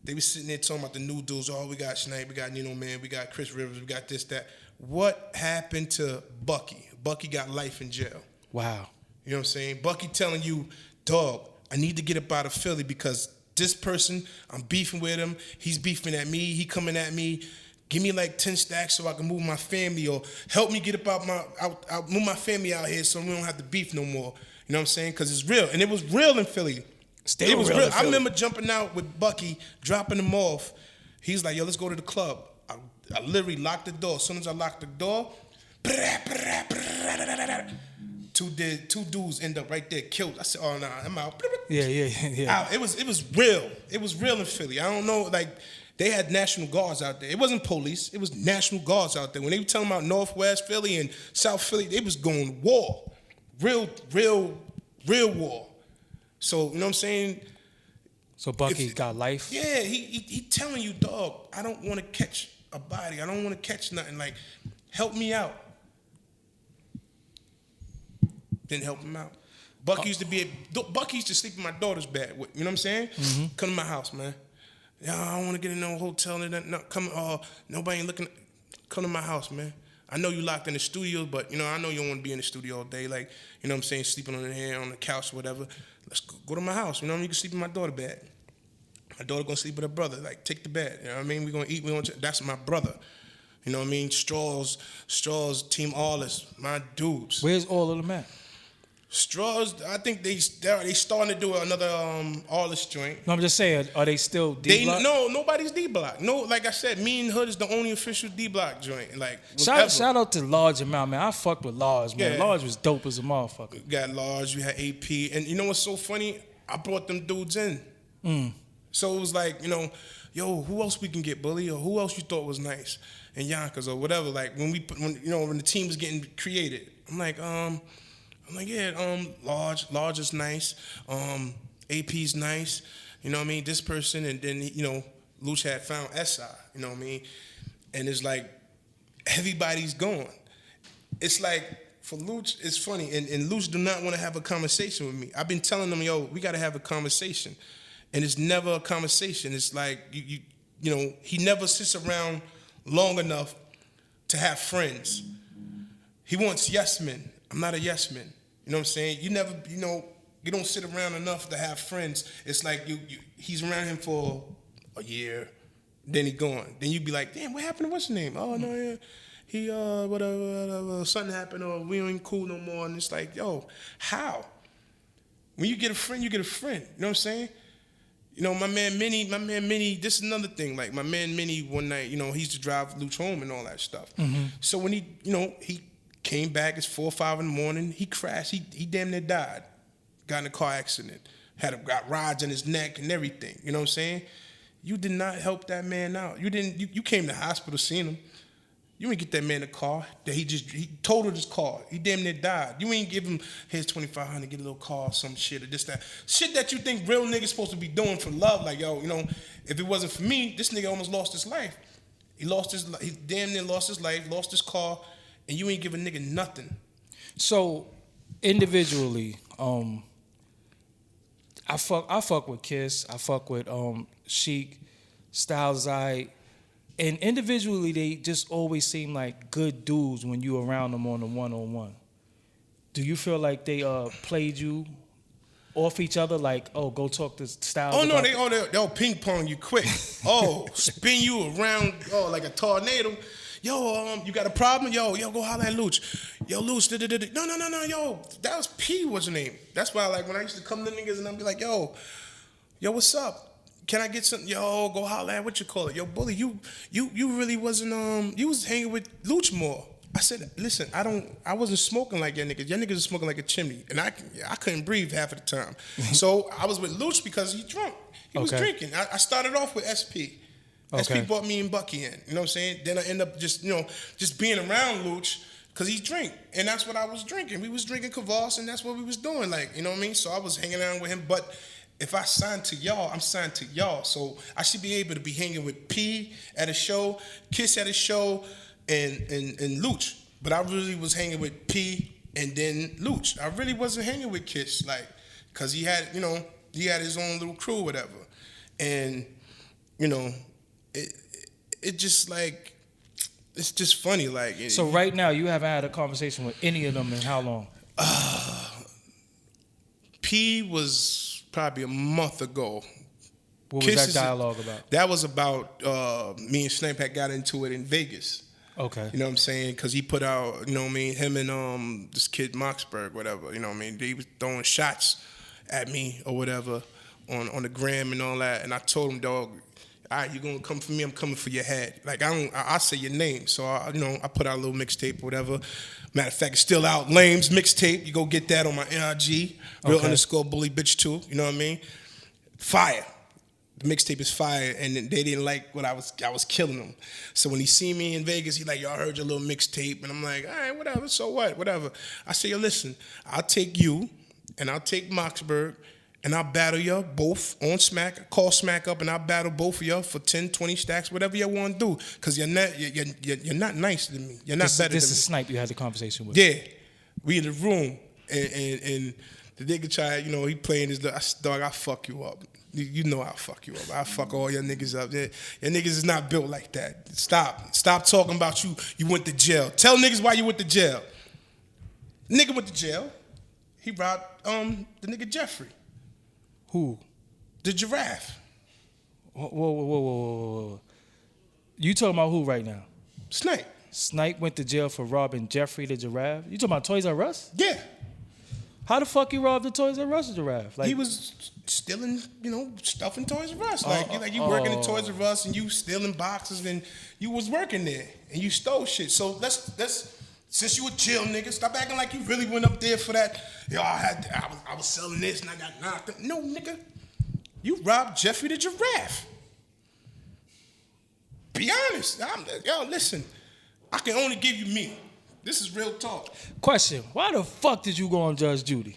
They was sitting there talking about the new dudes. Oh, we got Snipe, we got Nino Man, we got Chris Rivers, we got this, that. What happened to Bucky? Bucky got life in jail. Wow. You know what I'm saying? Bucky telling you, dog, I need to get up out of Philly because this person, I'm beefing with him. He's beefing at me. He coming at me. Give me like 10 stacks so I can move my family, or help me get up out move my family out here so we don't have to beef no more. You know what I'm saying? Because it's real. And it was real in Philly. Still it was real in I Philly. remember jumping out with Bucky, dropping him off. He's like, yo, let's go to the club. I literally locked the door. As soon as I locked the door, two dudes end up right there, killed. I said, oh, nah, I'm out. Yeah. Out. It was real. It was real in Philly. I don't know, like, they had National Guards out there. It wasn't police. It was National Guards out there. When they were telling about Northwest Philly and South Philly, they was going war. Real war. So, you know what I'm saying? So Bucky got life? Yeah, he telling you, dog, I don't want to catch a body. I don't want to catch nothing. Like, help me out. Didn't help him out. Bucky used to sleep in my daughter's bed. You know what I'm saying? Mm-hmm. Come to my house, man. Yeah, I don't want to get in no hotel. Nobody ain't looking. Come to my house, man. I know you locked in the studio, but, you know, I know you don't want to be in the studio all day. Like, you know what I'm saying, sleeping on the couch or whatever. Let's go to my house. You know what I mean? You can sleep in my daughter's bed. My daughter going to sleep with her brother. Like, take the bed. You know what I mean? We're going to eat. That's my brother. You know what I mean? Straws, Team Arliss, my dudes. Where's all of them at? Straws, I think they starting to do another Arliss joint. No, I'm just saying, are they still D-Block? No, nobody's D-Block. No, like I said, me and Hood is the only official D-Block joint. Like, shout out to Large Amount, man. I fucked with Large, man. Yeah. Large was dope as a motherfucker. We got Large, we had AP, and you know what's so funny? I brought them dudes in. So it was like, you know, yo, who else we can get, Bully, or who else you thought was nice, and Yonkers or whatever. Like when the team was getting created, I'm like, yeah, Large is nice, AP's nice, you know what I mean, this person, and then, you know, Luch had found SI, you know what I mean, and it's like, everybody's gone. It's like, for Luch, it's funny, and Luch do not want to have a conversation with me. I've been telling them, yo, we got to have a conversation, and it's never a conversation. It's like, you know, he never sits around long enough to have friends. He wants yes men. I'm not a yes man. You know what I'm saying? You never, you know, you don't sit around enough to have friends. It's like he's around him for a year, then he gone. Then you be like, damn, what happened to what's his name? Oh, no, yeah. He, whatever, something happened, or we ain't cool no more. And it's like, yo, how? When you get a friend, you get a friend. You know what I'm saying? You know, my man Minnie, this is another thing. Like, my man Minnie, one night, you know, he used to drive Luch home and all that stuff. Mm-hmm. So when he, you know, he came back, it's 4 or 5 in the morning, he crashed, he damn near died. Got in a car accident. Got rods in his neck and everything. You know what I'm saying? You did not help that man out. You came to the hospital seeing him. You ain't get that man a car that he totaled his car. He damn near died. You ain't give him, here's $2,500, get a little car or some shit or this, that. Shit that you think real niggas supposed to be doing for love. Like, yo, you know, if it wasn't for me, this nigga almost lost his life. He damn near lost his life, lost his car, and you ain't give a nigga nothing. So, individually, I fuck with Kiss, I fuck with Chic, Styles I. And individually, they just always seem like good dudes when you around them on the one-on-one. Do you feel like they played you off each other? Like, oh, go talk to Styles. Oh no, they'll ping pong you quick. Oh, spin you around, like a tornado. Yo, you got a problem? Yo, go holler at Luch. Yo, Luch, no, yo, that was P, what's her name? That's why, like, when I used to come to niggas and I'd be like, yo, what's up? Can I get something? Yo, go holler at what you call it. Yo, Bully, you really wasn't, you was hanging with Luch more. I said, listen, I wasn't smoking like y'all niggas. Y'all niggas was smoking like a chimney. And I couldn't breathe half of the time. So I was with Luch because he drunk. He was drinking. I started off with SP. SP brought me and Bucky in. You know what I'm saying? Then I end up just being around Luch because he drink. And that's what I was drinking. We was drinking Kvass and that's what we was doing. Like, you know what I mean? So I was hanging around with him. But if I signed to y'all, I'm signed to y'all. So I should be able to be hanging with P at a show, Kiss at a show, and Luch. But I really was hanging with P and then Luch. I really wasn't hanging with Kiss, like, because he had his own little crew, whatever. And, you know, it just like, it's just funny. Like, So right now, you haven't had a conversation with any of them in how long? P was probably a month ago. What was that dialogue about? That was about me and Snipe had got into it in Vegas. Okay. You know what I'm saying? Because he put out, you know what I mean, him and this kid Moxberg, whatever. You know what I mean? They was throwing shots at me or whatever on the gram and all that. And I told him, dog, all right, you gonna come for me? I'm coming for your head. Like I say your name. So I put out a little mixtape or whatever. Matter of fact, it's still out. Lames mixtape. You go get that on my NRG. Real _ bully bitch too. You know what I mean? Fire. The mixtape is fire, and they didn't like what I was killing them. So when he see me in Vegas, he like, yo, I heard your little mixtape, and I'm like, all right, whatever, so what, whatever. I say, yo, listen, I'll take you, and I'll take Moxberg, and I'll battle you both on Smack, call Smack up, and I'll battle both of you for 10, 20 stacks, whatever you want to do, because you're not nice to me. You're not better than me. This is Snipe you had the conversation with. Yeah, we in the room, and the nigga tried, you know, he playing his, dog, I'll fuck you up. You know I'll fuck you up. I'll fuck all your niggas up. Your niggas is not built like that. Stop talking about you went to jail. Tell niggas why you went to jail. Nigga went to jail. He robbed the nigga Jeffrey. Who? The giraffe. Whoa. You talking about who right now? Snipe. Snipe went to jail for robbing Jeffrey the giraffe? You talking about Toys R Us? Yeah. How the fuck you robbed the Toys R Us giraffe? Like, he was stealing, you know, stuff in Toys R Us. Like you working in Toys R Us and you stealing boxes and you was working there and you stole shit. So let's since you a chill nigga, stop acting like you really went up there for that. Yo, I was selling this and I got knocked. No, nigga, you robbed Jeffrey the giraffe. Be honest. Yo, listen, I can only give you me. This is real talk. Question: why the fuck did you go on Judge Judy?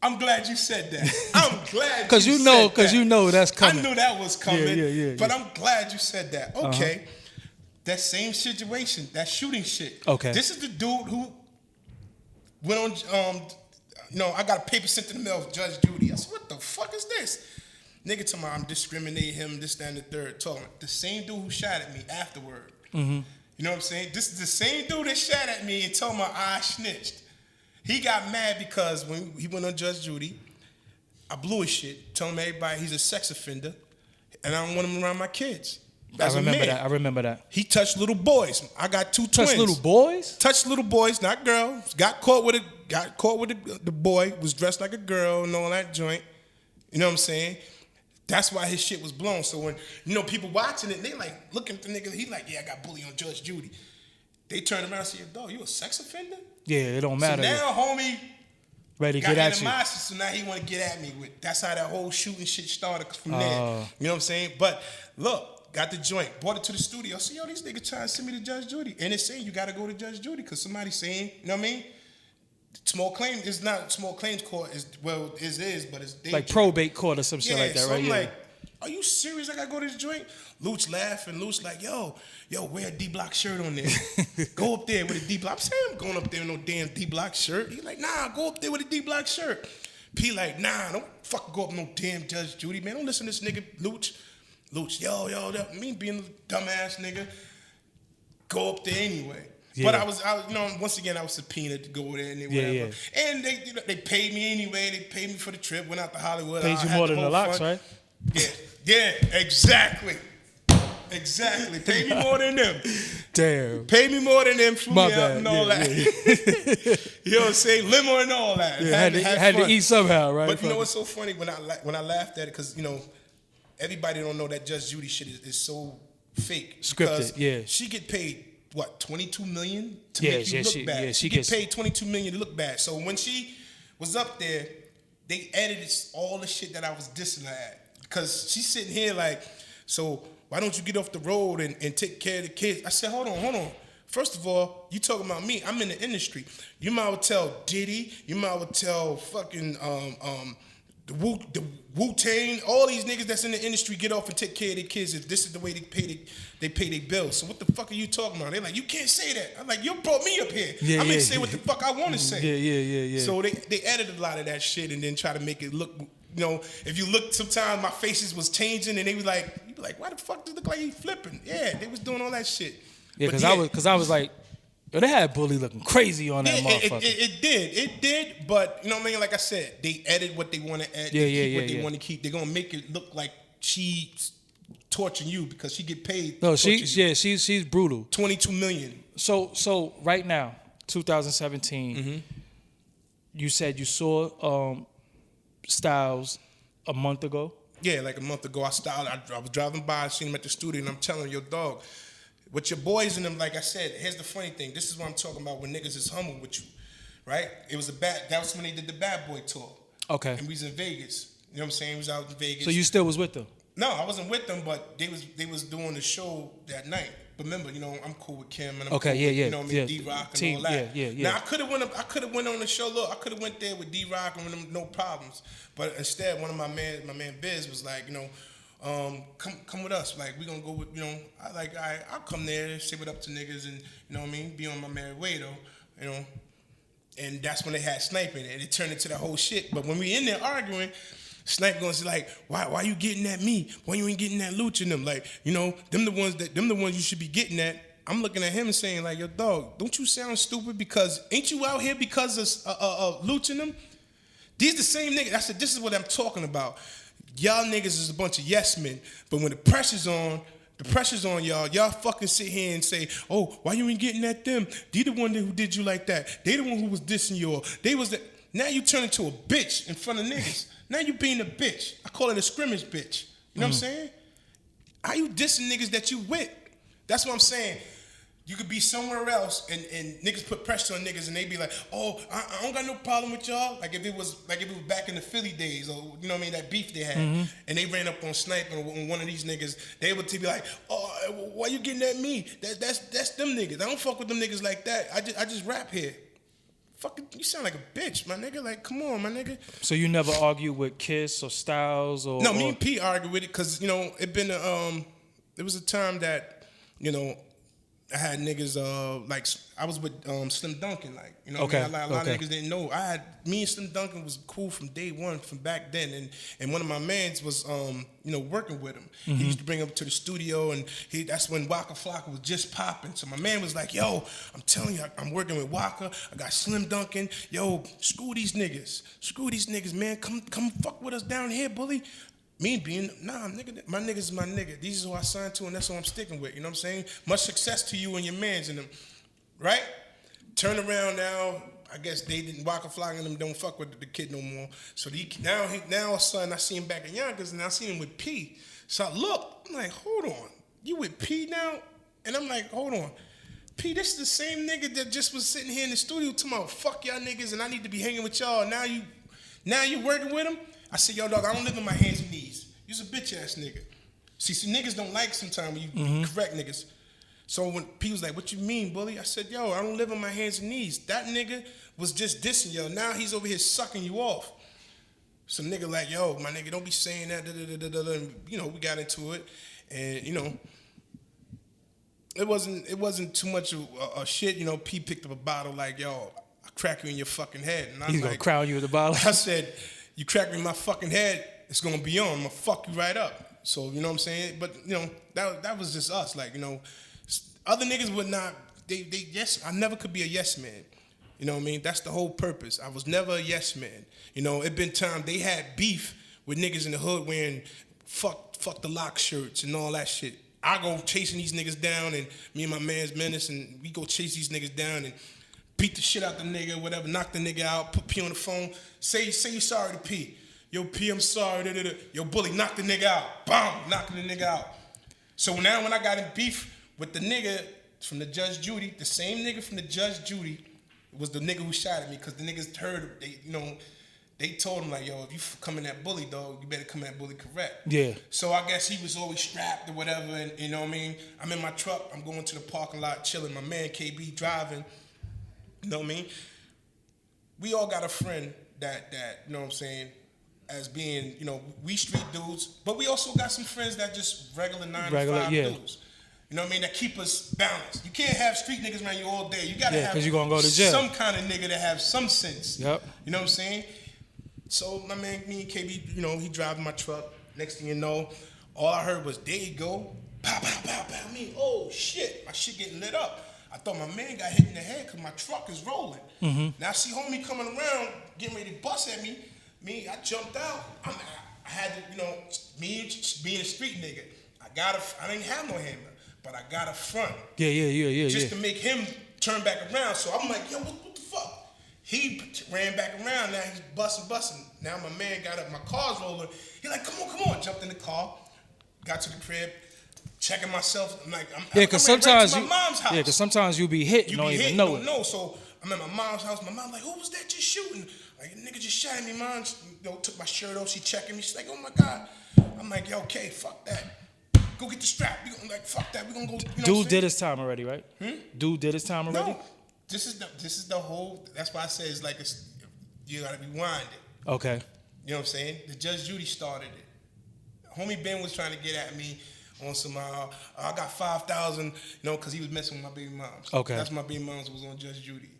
I'm glad you said that. I'm glad because you know that's coming. I knew that was coming. Yeah. But I'm glad you said that. Okay, that same situation, that shooting shit. Okay, this is the dude who went on. I got a paper sent to the mail of Judge Judy. I said, what the fuck is this? Nigga told me I'm discriminating him, this, that, and the third. Talking the same dude who shot at me afterward. Mm-hmm. You know what I'm saying? This is the same dude that shot at me and told me I snitched. He got mad because when he went on Judge Judy, I blew his shit, telling everybody he's a sex offender, and I don't want him around my kids. I remember that. He touched little boys. I got two twins. Touched little boys? Touched little boys, not girls. Got caught with the boy, was dressed like a girl and all that joint. You know what I'm saying? That's why his shit was blown. So when, people watching it, they like looking at the nigga, he like, yeah, I got bullied on Judge Judy. They turned around and said, dog, you a sex offender? Yeah, it don't matter. So now homie ready to get at you. So now he want to get at me with. That's how that whole shooting shit started from there. You know what I'm saying? But look, got the joint, brought it to the studio. So yo, these niggas trying to send me to Judge Judy. And it's saying you got to go to Judge Judy because somebody's saying, you know what I mean? Small claim is not small claims court. But it's dangerous. Like probate court or some shit like that, so right? I'm like, are you serious? I gotta go to this joint? Luch laughing. Luch like, yo, wear a D-Block shirt on there. Go up there with a D-Block. I'm saying I'm going up there with no damn D-Block shirt. He like, nah, go up there with a D-Block shirt. P like, nah, don't fucking go up no damn Judge Judy, man. Don't listen to this nigga, Luch. Luch, yo, me being a dumbass nigga, go up there anyway. Yeah. But I was, once again, I was subpoenaed to go there and whatever. Yeah. And they paid me anyway. They paid me for the trip. Went out to Hollywood. Paid you more than the LOX, right? Yeah, exactly. Pay me more than them. Damn. Pay me more than them. Flew My me bad. out and all that. Yeah. You know what I'm saying? Limo and all that. Yeah, had to eat somehow, right? But you know what's so funny when I laughed at it because everybody don't know that Judge Judy shit is so fake. Scripted. Yeah. She get paid. What, $22 million to make you look bad? Yeah, she gets paid $22 million to look bad. So when she was up there, they edited all the shit that I was dissing her at. Because she's sitting here like, so why don't you get off the road and take care of the kids? I said, hold on. First of all, you talking about me. I'm in the industry. You might well tell Diddy. You might well tell fucking the Wu-Tang, all these niggas that's in the industry get off and take care of their kids if this is the way they pay their bills. So what the fuck are you talking about? They're like, you can't say that. I'm like, you brought me up here. I'm gonna say what the fuck I want to say. Yeah. So they edited a lot of that shit and then try to make it look, if you look, sometimes my faces was changing and they was like, you be like, why the fuck does it look like he flipping? Yeah, they was doing all that shit. Yeah, But because I was like, yo, they had Bully looking crazy on that motherfucker. It did, but you know what I mean? Like I said, they edit what they want to edit. They keep what they want to keep. They're gonna make it look like she's torturing you because she get paid. No, she's brutal. 22 million. So right now, 2017, you said you saw Styles a month ago. Yeah, like a month ago, I was driving by, I seen him at the studio, and I'm telling him, yo, dog, with your boys in them, like I said, here's the funny thing. This is what I'm talking about when niggas is humble with you, right? That was when they did the Bad Boy tour. Okay. And we was in Vegas. You know what I'm saying? We was out in Vegas. So you still was with them? No, I wasn't with them, but they was doing the show that night. But remember, you know, I'm cool with Kim and I'm cool with, you know what I mean, D-Rock and all that. Now I could have went on the show. Look, I could have went there with D-Rock and them, no problems. But instead, one of my man Biz was like, you know, come with us. Like we gonna go with, you know, I'll come there, say what up to niggas, and you know what I mean, be on my merry way though, you know. And that's when they had sniping, and it turned into that whole shit. But when we in there arguing, Snipe gonna say like, why you getting at me? Why you ain't getting that Luch in them? Like, you know, them the ones you should be getting at. I'm looking at him and saying like, yo, dog, don't you sound stupid? Because ain't you out here because of Luch in them? These the same niggas. I said, this is what I'm talking about. Y'all niggas is a bunch of yes men, but when the pressure's on y'all fucking sit here and say, oh, why you ain't getting at them? They the one who did you like that. They the one who was dissing you all. They was the. Now you turn into a bitch in front of niggas. Now you being a bitch. I call it a scrimmage bitch. You know what I'm saying? How you dissing niggas that you with? That's what I'm saying. You could be somewhere else and niggas put pressure on niggas and they be like, oh, I don't got no problem with y'all. Like if it was back in the Philly days or you know what I mean, that beef they had. And they ran up on Snipe and one of these niggas, they would be like, oh, why you getting at me? That's them niggas. I don't fuck with them niggas like that. I just rap here. Fucking, you sound like a bitch, my nigga. Like, come on, my nigga. So you never argue with Kiss or Styles or? No, me and P argued with it because you know it was a time that you know I had niggas like I was with Slim Duncan, like you know, okay. I mean? A lot of niggas didn't know. Me and Slim Duncan was cool from day one, from back then, and one of my mans was you know working with him. He used to bring him to the studio, and that's when Waka Flocka was just popping. So my man was like, "Yo, I'm telling you, I'm working with Waka. I got Slim Duncan. Yo, screw these niggas, man. Come fuck with us down here, bully." Me being, nah, nigga, my niggas is my nigga. These is who I signed to, and that's who I'm sticking with. You know what I'm saying? Much success to you and your mans and them, right? Turn around now. I guess they didn't Waka Flocka and them don't fuck with the kid no more. So now all of a sudden I see him back in Yonkers, and I see him with P. So I look, I'm like, hold on, you with P now? And I'm like, hold on, P, this is the same nigga that just was sitting here in the studio talking about fuck y'all niggas, and I need to be hanging with y'all. Now you working with him? I said, yo, dog, I don't live on my hands and knees. You's a bitch-ass nigga. See, niggas don't like sometimes when you correct niggas. So when P was like, what you mean, bully? I said, yo, I don't live on my hands and knees. That nigga was just dissing yo. Now he's over here sucking you off. Some nigga like, yo, my nigga, don't be saying that. And, you know, we got into it. And, you know, it wasn't too much of a shit. You know, P picked up a bottle like, yo, I'll crack you in your fucking head. And he's like, gonna crown you with the bottle? I said, you crack me in my fucking head, it's gonna be on. I'm gonna fuck you right up. So you know what I'm saying? But you know that was just us. Like you know, other niggas would not. They yes. I never could be a yes man. You know what I mean? That's the whole purpose. I was never a yes man. You know, it been time they had beef with niggas in the hood wearing fuck the LOX shirts and all that shit. I go chasing these niggas down, and me and my man's Menace, and we go chase these niggas down and beat the shit out the nigga, whatever, knock the nigga out, put P on the phone, say you sorry to P. Yo, P, I'm sorry. Yo, bully, knock the nigga out. Boom, knocking the nigga out. So now when I got in beef with the nigga from the Judge Judy, the same nigga from the Judge Judy was the nigga who shot at me because the niggas heard, they told him like, yo, if you come in that bully, dog, you better come in that bully correct. Yeah. So I guess he was always strapped or whatever, and you know what I mean? I'm in my truck, I'm going to the parking lot chilling, my man KB driving. You know what I mean? We all got a friend that you know what I'm saying, as being, you know, we street dudes, but we also got some friends that just regular 9 to 5 dudes. You know what I mean? That keep us balanced. You can't have street niggas around you all day. You gotta have you're gonna go to jail. Some kind of nigga that have some sense. Yep. You know what I'm saying? So my man, me and KB, you know, he driving my truck. Next thing you know, All I heard was, there you go. Pow, pow, pow, pow. I mean, oh, shit. My shit getting lit up. I thought my man got hit in the head because my truck is rolling. Now I see homie coming around, getting ready to bust at me. I jumped out. I had to, me being a street nigga, I didn't have no hammer, but I got a front. Yeah. Just to make him turn back around. So I'm like, yo, what the fuck? He ran back around. Now he's busting. Now my man got up. My car's rolling. He like, come on. Jumped in the car. Got to the crib. Checking myself. I'm like, because sometimes right to my mom's house. Yeah, because sometimes you be hit. You don't even know it. No. So I'm at my mom's house. My mom like, who was that just shooting? Like, nigga just shot at me. Mom, took my shirt off. She checking me. She's like, oh my God. I'm like, yo, okay, fuck that. Go get the strap. We gonna fuck that. We gonna go. Dude did his time already, right? Dude did his time already. No, this is the whole. That's why I say it's like you gotta rewind it. Okay. You know what I'm saying? The Judge Judy started it. Homie Ben was trying to get at me on some. I got 5,000. Because he was messing with my baby moms. Okay. That's my baby moms was on Judge Judy.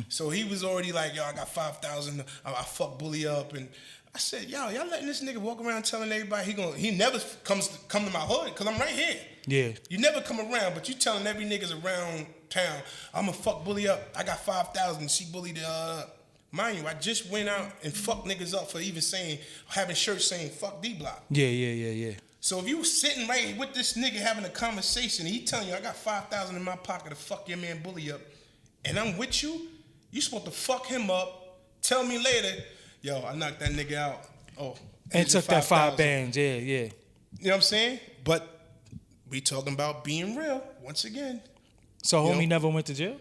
So he was already like, yo, I got 5,000. I fuck Bully up and. I said, y'all letting this nigga walk around telling everybody he never come to my hood because I'm right here. Yeah. You never come around, but you telling every niggas around town, I'ma fuck Bully up. I got 5,000. She bullied mind you, I just went out and fucked niggas up for even having shirts saying fuck D-Block. Yeah. So if you sitting right with this nigga having a conversation and he telling you I got 5,000 in my pocket to fuck your man Bully up, and I'm with you supposed to fuck him up, tell me later, yo, I knocked that nigga out. Oh. And took that 5 bands, yeah. You know what I'm saying? But we talking about being real once again. So homie never went to jail?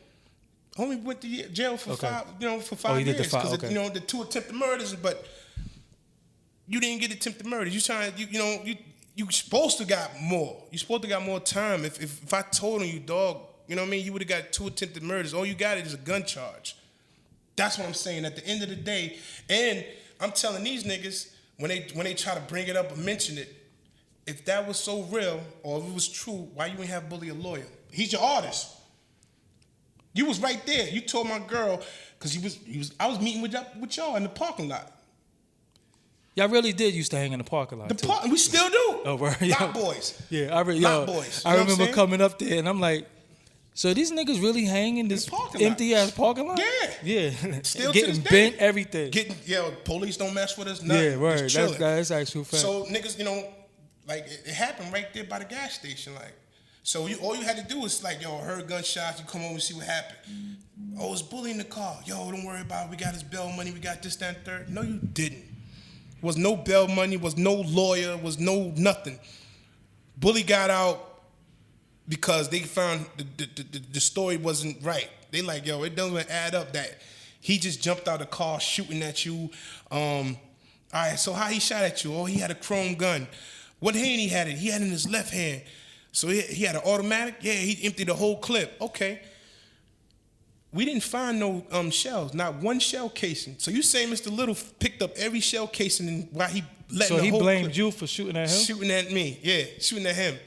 Homie went to jail for 5 he did years. the 5, Because the 2 attempted murders, but you didn't get attempted murders. You supposed to got more. You supposed to got more time. If I told on you, dog, you know what I mean? You would have got 2 attempted murders. All you got is a gun charge. That's what I'm saying. At the end of the day, and I'm telling these niggas when they try to bring it up or mention it, if that was so real or if it was true, why you ain't have Bully a lawyer? He's your artist. You was right there. You told my girl because I was meeting with y'all in the parking lot. Y'all really did used to hang in the parking lot. We still do. Oh, right. Lot boys. Yeah, Lot boys. I remember coming up there and I'm like, so these niggas really hang in this empty ass parking lot? Yeah. Still getting bent, everything. Police don't mess with us. Nothing. Yeah, right. That's actual fact. So niggas, it happened right there by the gas station. Like, so all you had to do was like, yo, I heard gunshots. You come over and see what happened. Oh, it's Bully in the car. Yo, don't worry about it. We got his bail money. We got this, that, and third. No, you didn't. Was no bail money. Was no lawyer. Was no nothing. Bully got out. Because they found the story wasn't right. They like, yo, it doesn't add up that he just jumped out of the car shooting at you. All right, so how he shot at you? Oh, he had a chrome gun. What hand he had it? He had it in his left hand. So he had an automatic? Yeah, he emptied the whole clip. Okay. We didn't find no shells, not one shell casing. So you say Mr. Little picked up every shell casing while he let the whole clip. So he blamed you for shooting at him? Shooting at me, yeah, shooting at him.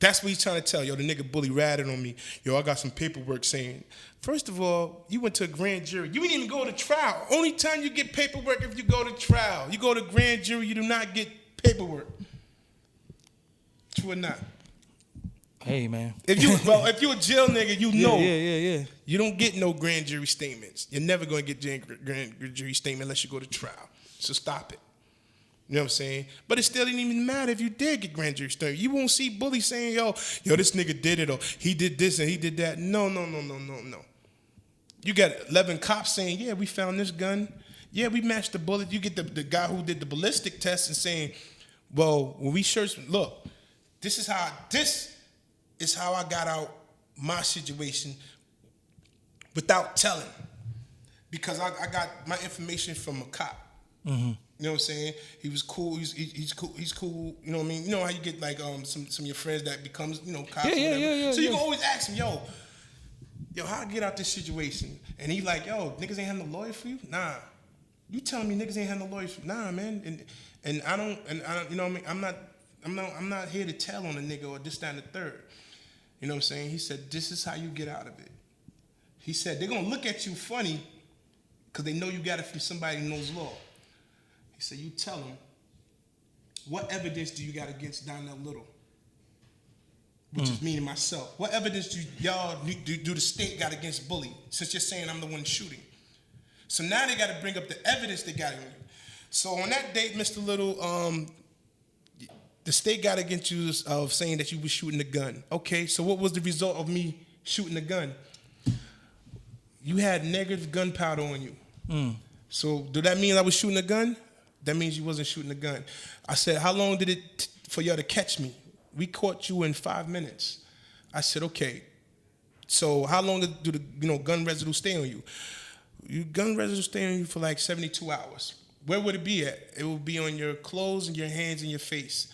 That's what he's trying to tell. Yo, the nigga Bully ratted on me. Yo, I got some paperwork saying, first of all, you went to a grand jury. You didn't even go to trial. Only time you get paperwork if you go to trial. You go to grand jury, you do not get paperwork. True or not? Hey, man. If you a jail nigga, you know. Yeah. You don't get no grand jury statements. You're never going to get grand jury statement unless you go to trial. So stop it. You know what I'm saying? But it still didn't even matter if you did get grand jury statement. You won't see Bully saying, yo, this nigga did it or he did this and he did that. No. You got 11 cops saying, yeah, we found this gun. Yeah, we matched the bullet. You get the guy who did the ballistic test and saying, well, when we searched, look, this is how I got out my situation without telling. Because I got my information from a cop. Mm-hmm. You know what I'm saying? He was cool. He's cool. He's cool. You know what I mean? You know how you get like some of your friends that becomes cops. Yeah. So you can always ask him, yo, how to get out this situation? And he like, yo, niggas ain't have no lawyer for you? Nah. You telling me niggas ain't have no lawyer for you? Nah, man. And I don't. You know what I mean? I'm not here to tell on a nigga or this, that, and the third. You know what I'm saying? He said, this is how you get out of it. He said they're gonna look at you funny because they know you got it from somebody who knows law. He said, you tell them, what evidence do you got against Donnell Little? Which is me and myself. What evidence do the state got against Bully? Since you're saying I'm the one shooting. So now they got to bring up the evidence they got on you. So on that date, Mr. Little, the state got against you of saying that you was shooting a gun. Okay, so what was the result of me shooting a gun? You had negative gunpowder on you. So do that mean I was shooting a gun? That means you wasn't shooting a gun. I said, how long did it for y'all to catch me? We caught you in 5 minutes. I said, okay. So how long do the gun residue stay on you? Your gun residue stay on you for like 72 hours. Where would it be at? It would be on your clothes and your hands and your face.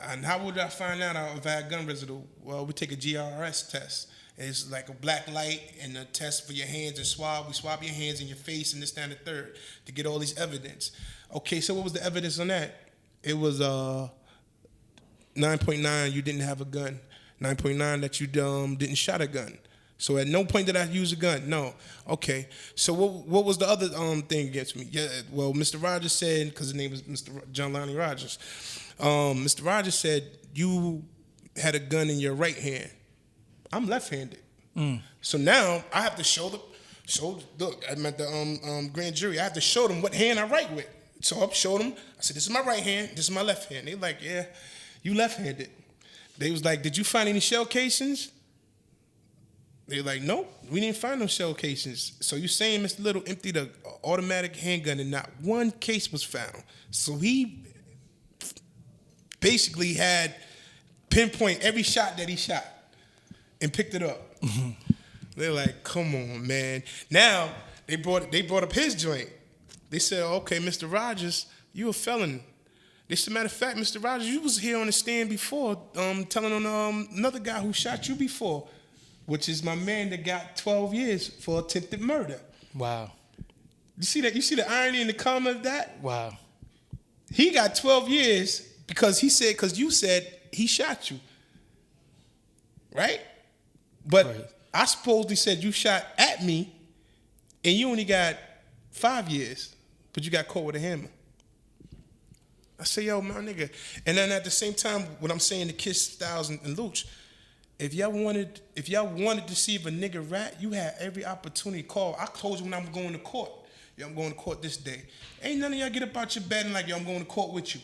And how would I find out if I had gun residue? Well, we take a GRS test. It's like a black light and a test for your hands and swab. We swab your hands and your face and this, that, and the third to get all these evidence. Okay, so what was the evidence on that? It was 9.9, you didn't have a gun. 9.9, that you didn't shot a gun. So at no point did I use a gun. No. Okay. So what was the other thing against me? Yeah. Well, Mr. Rogers said, because his name was Mr. John Lonnie Rogers. Mr. Rogers said you had a gun in your right hand. I'm left-handed. So now I have to show look, I'm at the grand jury. I have to show them what hand I write with. So I showed them. I said, this is my right hand. This is my left hand. They like, yeah, you left-handed. They was like, did you find any shell casings? They were like, no, we didn't find no shell casings. So you saying Mr. Little emptied an automatic handgun and not one case was found. So he basically had pinpoint every shot that he shot and picked it up. They're like, come on, man. Now they brought up his joint. They said, okay, Mr. Rogers, you a felon. They said, matter of fact, Mr. Rogers, you was here on the stand before, telling on another guy who shot you before, which is my man that got 12 years for attempted murder. Wow. You see that? You see the irony in the comment of that? Wow. He got 12 years because you said he shot you. Right? But right. I supposedly said you shot at me and you only got 5 years, but you got caught with a hammer. I say, yo, my nigga. And then at the same time, what I'm saying to Kiss, Styles, and Luch, if y'all wanted to see if a nigga rat, you had every opportunity to call. I told you when I'm going to court. Yo, I'm going to court this day. Ain't none of y'all get up out your bed and like, yo, I'm going to court with you.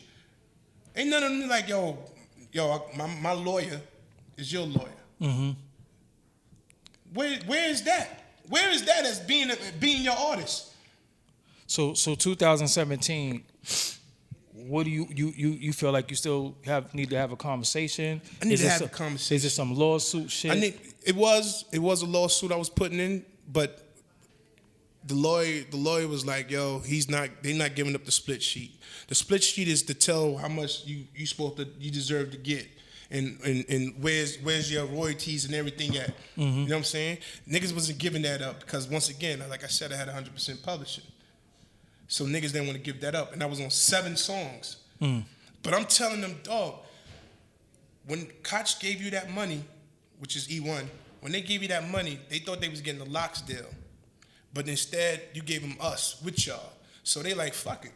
Ain't none of them like, yo, my lawyer is your lawyer. Mm-hmm. Where is that? Where is that as being your artist? So 2017. What do you feel like you still need to have a conversation? I need to have a conversation. Is it some lawsuit shit? It was a lawsuit I was putting in, but the lawyer was like, yo, they're not giving up the split sheet. The split sheet is to tell how much you deserve to get. And where's your royalties and everything at? Mm-hmm. You know what I'm saying? Niggas wasn't giving that up because once again, like I said, I had 100% publishing. So niggas didn't want to give that up. And I was on 7 songs. But I'm telling them, dog, when Koch gave you that money, which is E1, when they gave you that money, they thought they was getting the LOX deal. But instead, you gave them us with y'all. So they like, fuck it.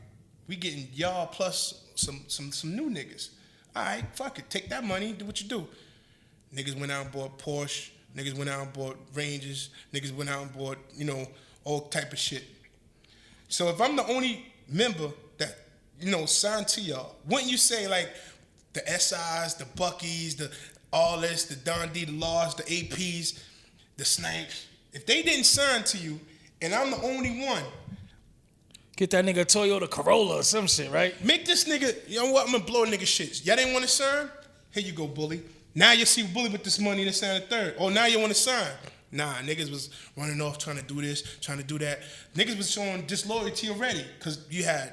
We getting y'all plus some new niggas. All right, fuck it. Take that money, do what you do. Niggas went out and bought Porsche. Niggas went out and bought Rangers. Niggas went out and bought, all type of shit. So if I'm the only member that, signed to y'all, wouldn't you say like the SIs, the Buckies, the all this, the Don D, the Laws, the APs, the Snipes, if they didn't sign to you and I'm the only one, get that nigga Toyota Corolla or some shit, right? Make this nigga, you know what, I'm gonna blow nigga shit. Y'all didn't want to sign? Here you go, Bully. Now you see Bully with this money and this and the third. Oh, now you want to sign. Nah, niggas was running off trying to do this, trying to do that. Niggas was showing disloyalty already because you had,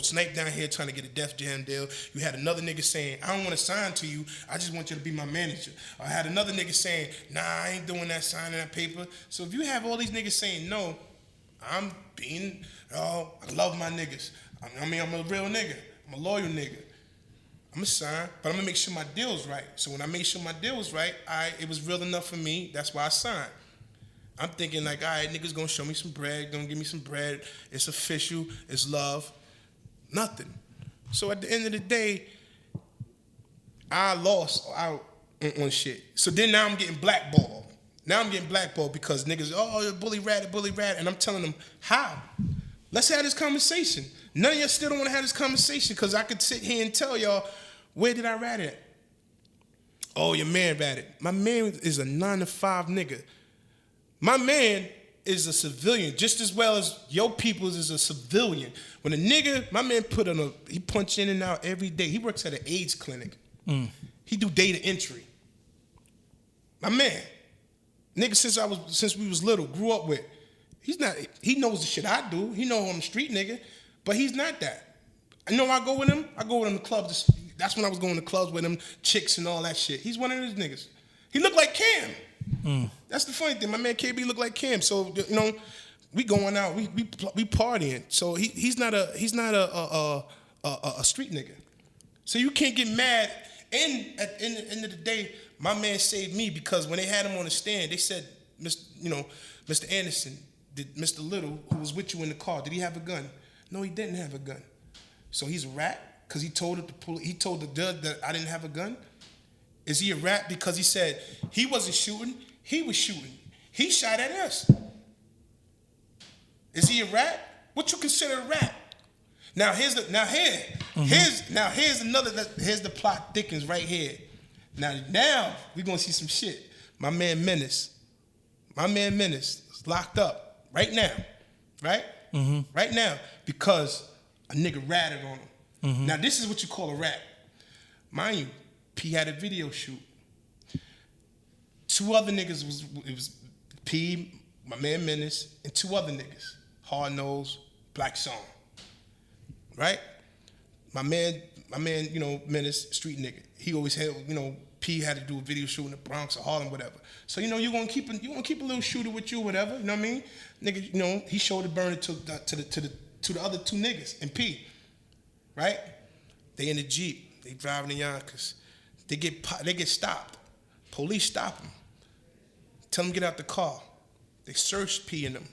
Snipe down here trying to get a Def Jam deal. You had another nigga saying, I don't want to sign to you. I just want you to be my manager. I had another nigga saying, nah, I ain't doing that, signing that paper. So if you have all these niggas saying no, I love my niggas. I'm a real nigga. I'm a loyal nigga. I'm gonna sign, but I'm gonna make sure my deal's right. So when I made sure my deal was right, it was real enough for me. That's why I signed. I'm thinking like, all right, niggas gonna show me some bread, gonna give me some bread. It's official. It's love. Nothing. So at the end of the day, I lost out on shit. So then now I'm getting blackballed. Now I'm getting blackballed because niggas, oh, bully rat. And I'm telling them, how? Let's have this conversation. None of y'all still don't want to have this conversation because I could sit here and tell y'all, where did I rat at? Oh, your man ratted. My man is a 9-to-5 nigga. My man is a civilian just as well as your people's is a civilian. When a nigga, my man he punch in and out every day. He works at an AIDS clinic. He do data entry. My man, nigga since we was little, grew up with. He knows the shit I do. He know I'm a street nigga, but he's not that. I know I go with him to clubs. That's when I was going to clubs with him, chicks and all that shit. He's one of those niggas. He looked like Cam. That's the funny thing. My man KB looked like Cam. So we going out, we partying. So he's not a street nigga. So you can't get mad. And at the end of the day, my man saved me because when they had him on the stand, they said, Mr. Anderson, did Mr. Little, who was with you in the car, did he have a gun? No, he didn't have a gun. So he's a rat because he told the judge that I didn't have a gun? Is he a rat because he said he wasn't shooting, he was shooting. He shot at us. Is he a rat? What you consider a rat? Here's the plot thickens right here. Now we're gonna see some shit. My man Menace is locked up right now, right? Right now because a nigga ratted on him. Now this is what you call a rat. Mind you, P had a video shoot. 2 other niggas it was P, my man Menace, and 2 other niggas. Hard Nose, Black Song. Right? My man, Menace, street nigga. He always had, P had to do a video shoot in the Bronx or Harlem, whatever. So you gonna keep a little shooter with you, whatever. You know what I mean? Nigga, he showed the burner to the other 2 niggas and P. Right? They in the Jeep. They driving the Yonkers. They get stopped. Police stop them. Tell them to get out the car. They searched P in them.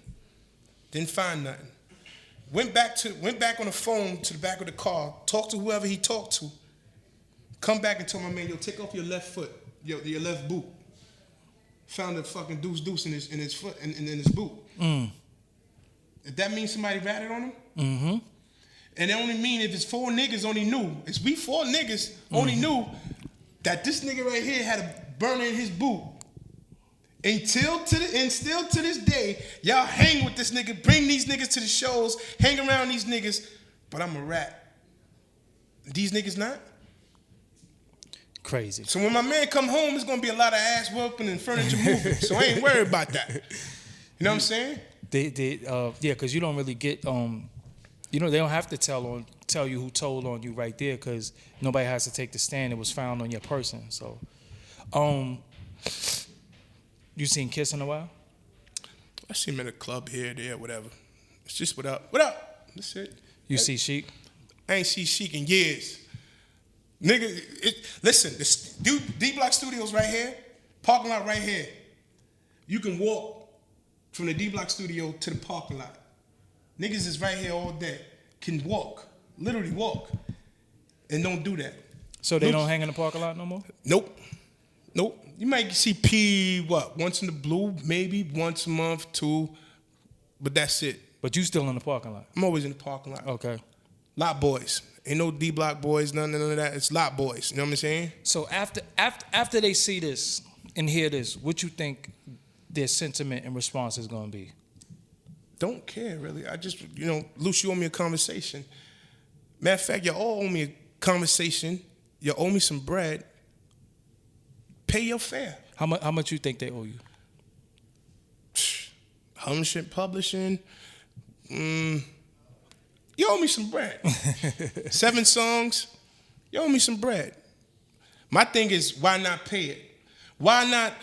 Didn't find nothing. Went back on the phone to the back of the car. Talked to whoever he talked to. Come back and told my man, yo, take off your left foot, your left boot. Found a fucking deuce in his foot in his boot. If that means somebody ratted on him. And it only mean if it's 4 niggas only knew. It's we 4 niggas only knew that this nigga right here had a burner in his boot. And still to this day, y'all hang with this nigga, bring these niggas to the shows, hang around these niggas, but I'm a rat. These niggas not? Crazy. So when my man come home, it's gonna be a lot of ass whooping and furniture moving. So I ain't worried about that. You know what I'm saying? Because you don't really get they don't have to tell you who told on you right there because nobody has to take the stand. It was found on your person. So, you seen Kiss in a while? I see him in a club here, there, whatever. It's just what up? What up? That's it. You see Sheik? I ain't see Sheik in years. Nigga, listen, this D-Block Studios right here, parking lot right here. You can walk from the D-Block studio to the parking lot. Niggas is right here all day. Can walk, literally walk, and don't do that. So they don't hang in the parking lot no more? Nope. You might see P, once in the blue, maybe once a month, 2, but that's it. But you still in the parking lot? I'm always in the parking lot. Okay. Lot boys. Ain't no D-Block boys, none of that. It's lot boys. You know what I'm saying? So after they see this and hear this, what you think their sentiment and response is going to be? Don't care, really. I just, Luce, you owe me a conversation. Matter of fact, you all owe me a conversation. You owe me some bread. Pay your fare. How much you think they owe you? Shit publishing. You owe me some bread. 7 songs. You owe me some bread. My thing is, why not pay it? Why not?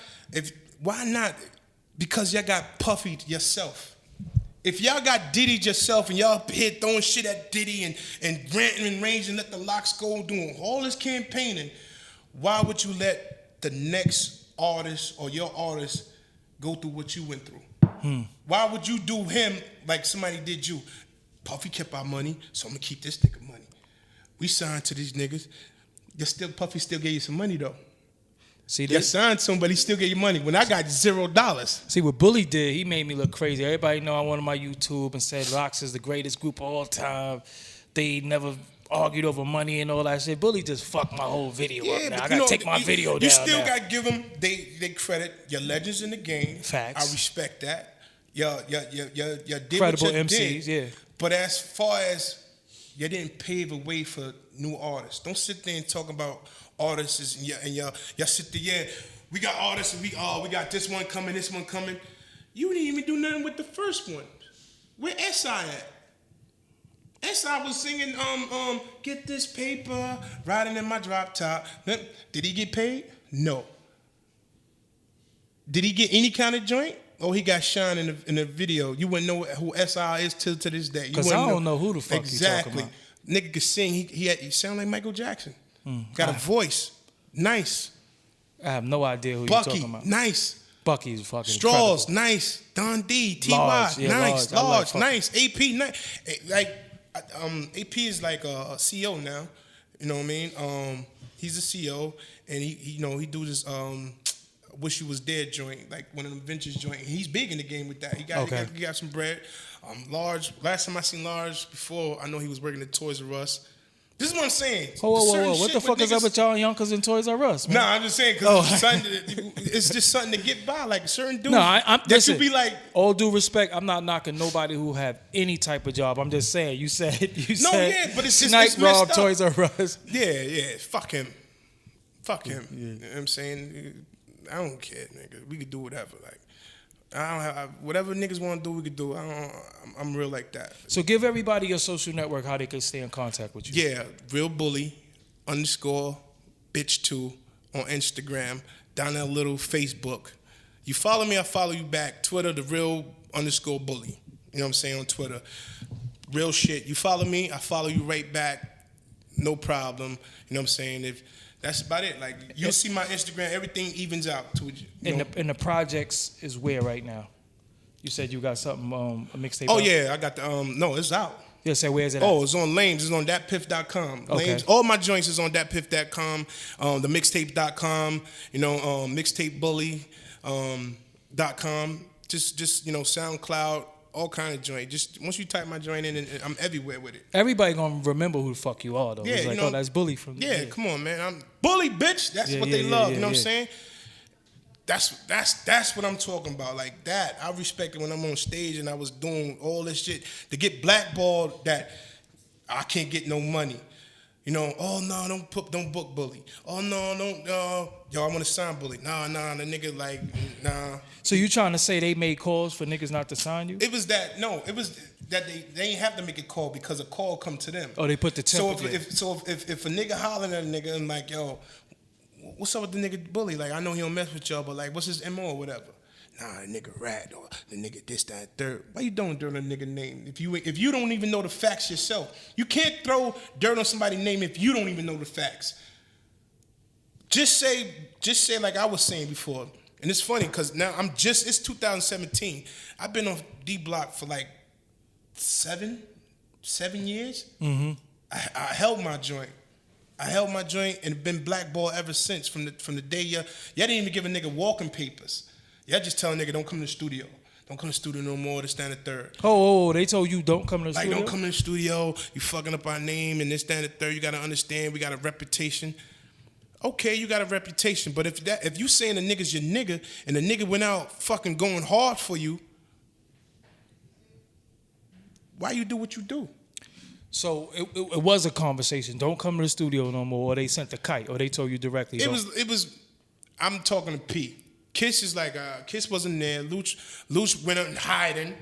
Because y'all got puffied yourself. If y'all got Diddy'd yourself and y'all here throwing shit at Diddy and ranting and raging, let the LOX go doing all this campaigning, why would you let the next artist or your artist go through what you went through? Why would you do him like somebody did you? Puffy kept our money, so I'm gonna keep this nigga money. We signed to these niggas. Puffy still gave you some money though. See You this? signed to him, but he still gave you money. When I got $0. See what Bully did, he made me look crazy. Everybody know I went on my YouTube and said LOX is the greatest group of all time. They never argued over money and all that shit. Bully just fucked my whole video up now. I gotta take my video down. You still now. gotta give them they credit. Your legends in the game. Facts. I respect that. Your did Credible what you MCs, did. yeah. But as far as you didn't pave a way for new artists. Don't sit there and talk about artists and y'all sit there, yeah, we got artists and we got this one coming, this one coming. You didn't even do nothing with the first one. Where SI at? SI was singing get this paper, riding in my drop top. Did he get paid? No. Did he get any kind of joint? Oh, he got shine in the video. You wouldn't know who SI is till to this day. Because I don't know who the fuck exactly. you talking about. Nigga could sing. He sound like Michael Jackson. Got a voice. Nice. I have no idea who Bucky, you're talking about. Nice. Bucky's fucking Straws, incredible. Nice. Don D, Ty, Large, yeah, nice. large. Nice. AP, nice. Like, AP is like a CEO now. You know what I mean? He's a CEO, and he do this Wish You Was Dead joint, like one of them ventures joint. He's big in the game with that. He got some bread. Large. Last time I seen Large before, I know he was working at Toys R Us. This is what I'm saying. Whoa. What the fuck is up with y'all Yonkers and Toys R Us, man? Nah, I'm just saying, because it's just something to get by. Like, certain dudes I'm that should be like... All due respect, I'm not knocking nobody who have any type of job. I'm just saying, you said but it's just Snipe rob messed up. Toys R Us. Yeah, fuck him. Yeah. You know what I'm saying? I don't care, nigga. We could do whatever. Like, I don't have whatever niggas want to do. We could do. I'm real like that. So give everybody your social network how they can stay in contact with you. Yeah, real bully _ bitch 2 on Instagram. Down that little Facebook. You follow me, I follow you back. Twitter, the real _ bully. You know what I'm saying on Twitter. Real shit. You follow me, I follow you right back. No problem. You know what I'm saying? If that's about it. Like, you'll see my Instagram, everything evens out to it. And the projects is where right now? You said you got something, a mixtape. Oh, yeah, I got the, no, it's out. Yeah, say where is it at? Oh, it's on Lames. It's on thatpiff.com. Okay. Lames, all my joints is on thatpiff.com, the mixtape.com, mixtapebully.com. Just SoundCloud, all kind of joint. Just once you type my joint in, and I'm everywhere with it. Everybody gonna remember who the fuck you are, though. Yeah, it's like, oh, that's Bully from... Yeah, come on, man. I'm Bully, bitch. That's what they love. You know what I'm saying? That's what I'm talking about. Like that, I respect it when I'm on stage and I was doing all this shit to get blackballed. That I can't get no money. Oh no, don't book Bully. Oh no, don't. Yo, I want to sign Bully. Nah, the nigga like nah. So you trying to say they made calls for niggas not to sign you? It was that they ain't have to make a call because a call come to them. Oh, they put the template. If a nigga hollering at a nigga and like, yo, what's up with the nigga Bully? Like, I know he don't mess with y'all, but like, what's his MO or whatever? Nah, the nigga rat or the nigga this, that, third. Why you throwing dirt on a nigga name? If you don't even know the facts yourself, you can't throw dirt on somebody's name if you don't even know the facts. Just say like I was saying before, and it's funny because now it's 2017. I've been on D Block for like seven years. Mm-hmm. I held my joint. And been blackballed ever since from the day y'all didn't even give a nigga walking papers. Y'all just tell a nigga don't come to the studio. Don't come to the studio no more. This, that, and the third. Oh, they told you don't come to the studio? Like, don't come to the studio. You fucking up our name and this, that, and the third. You got to understand we got a reputation. Okay, you got a reputation. But if you saying the nigga's your nigga and the nigga went out fucking going hard for you, why you do what you do? So it was a conversation. Don't come to the studio no more. Or they sent the kite. Or they told you directly. It was. I'm talking to P. Kiss is like Kiss wasn't there. Luch went in hiding.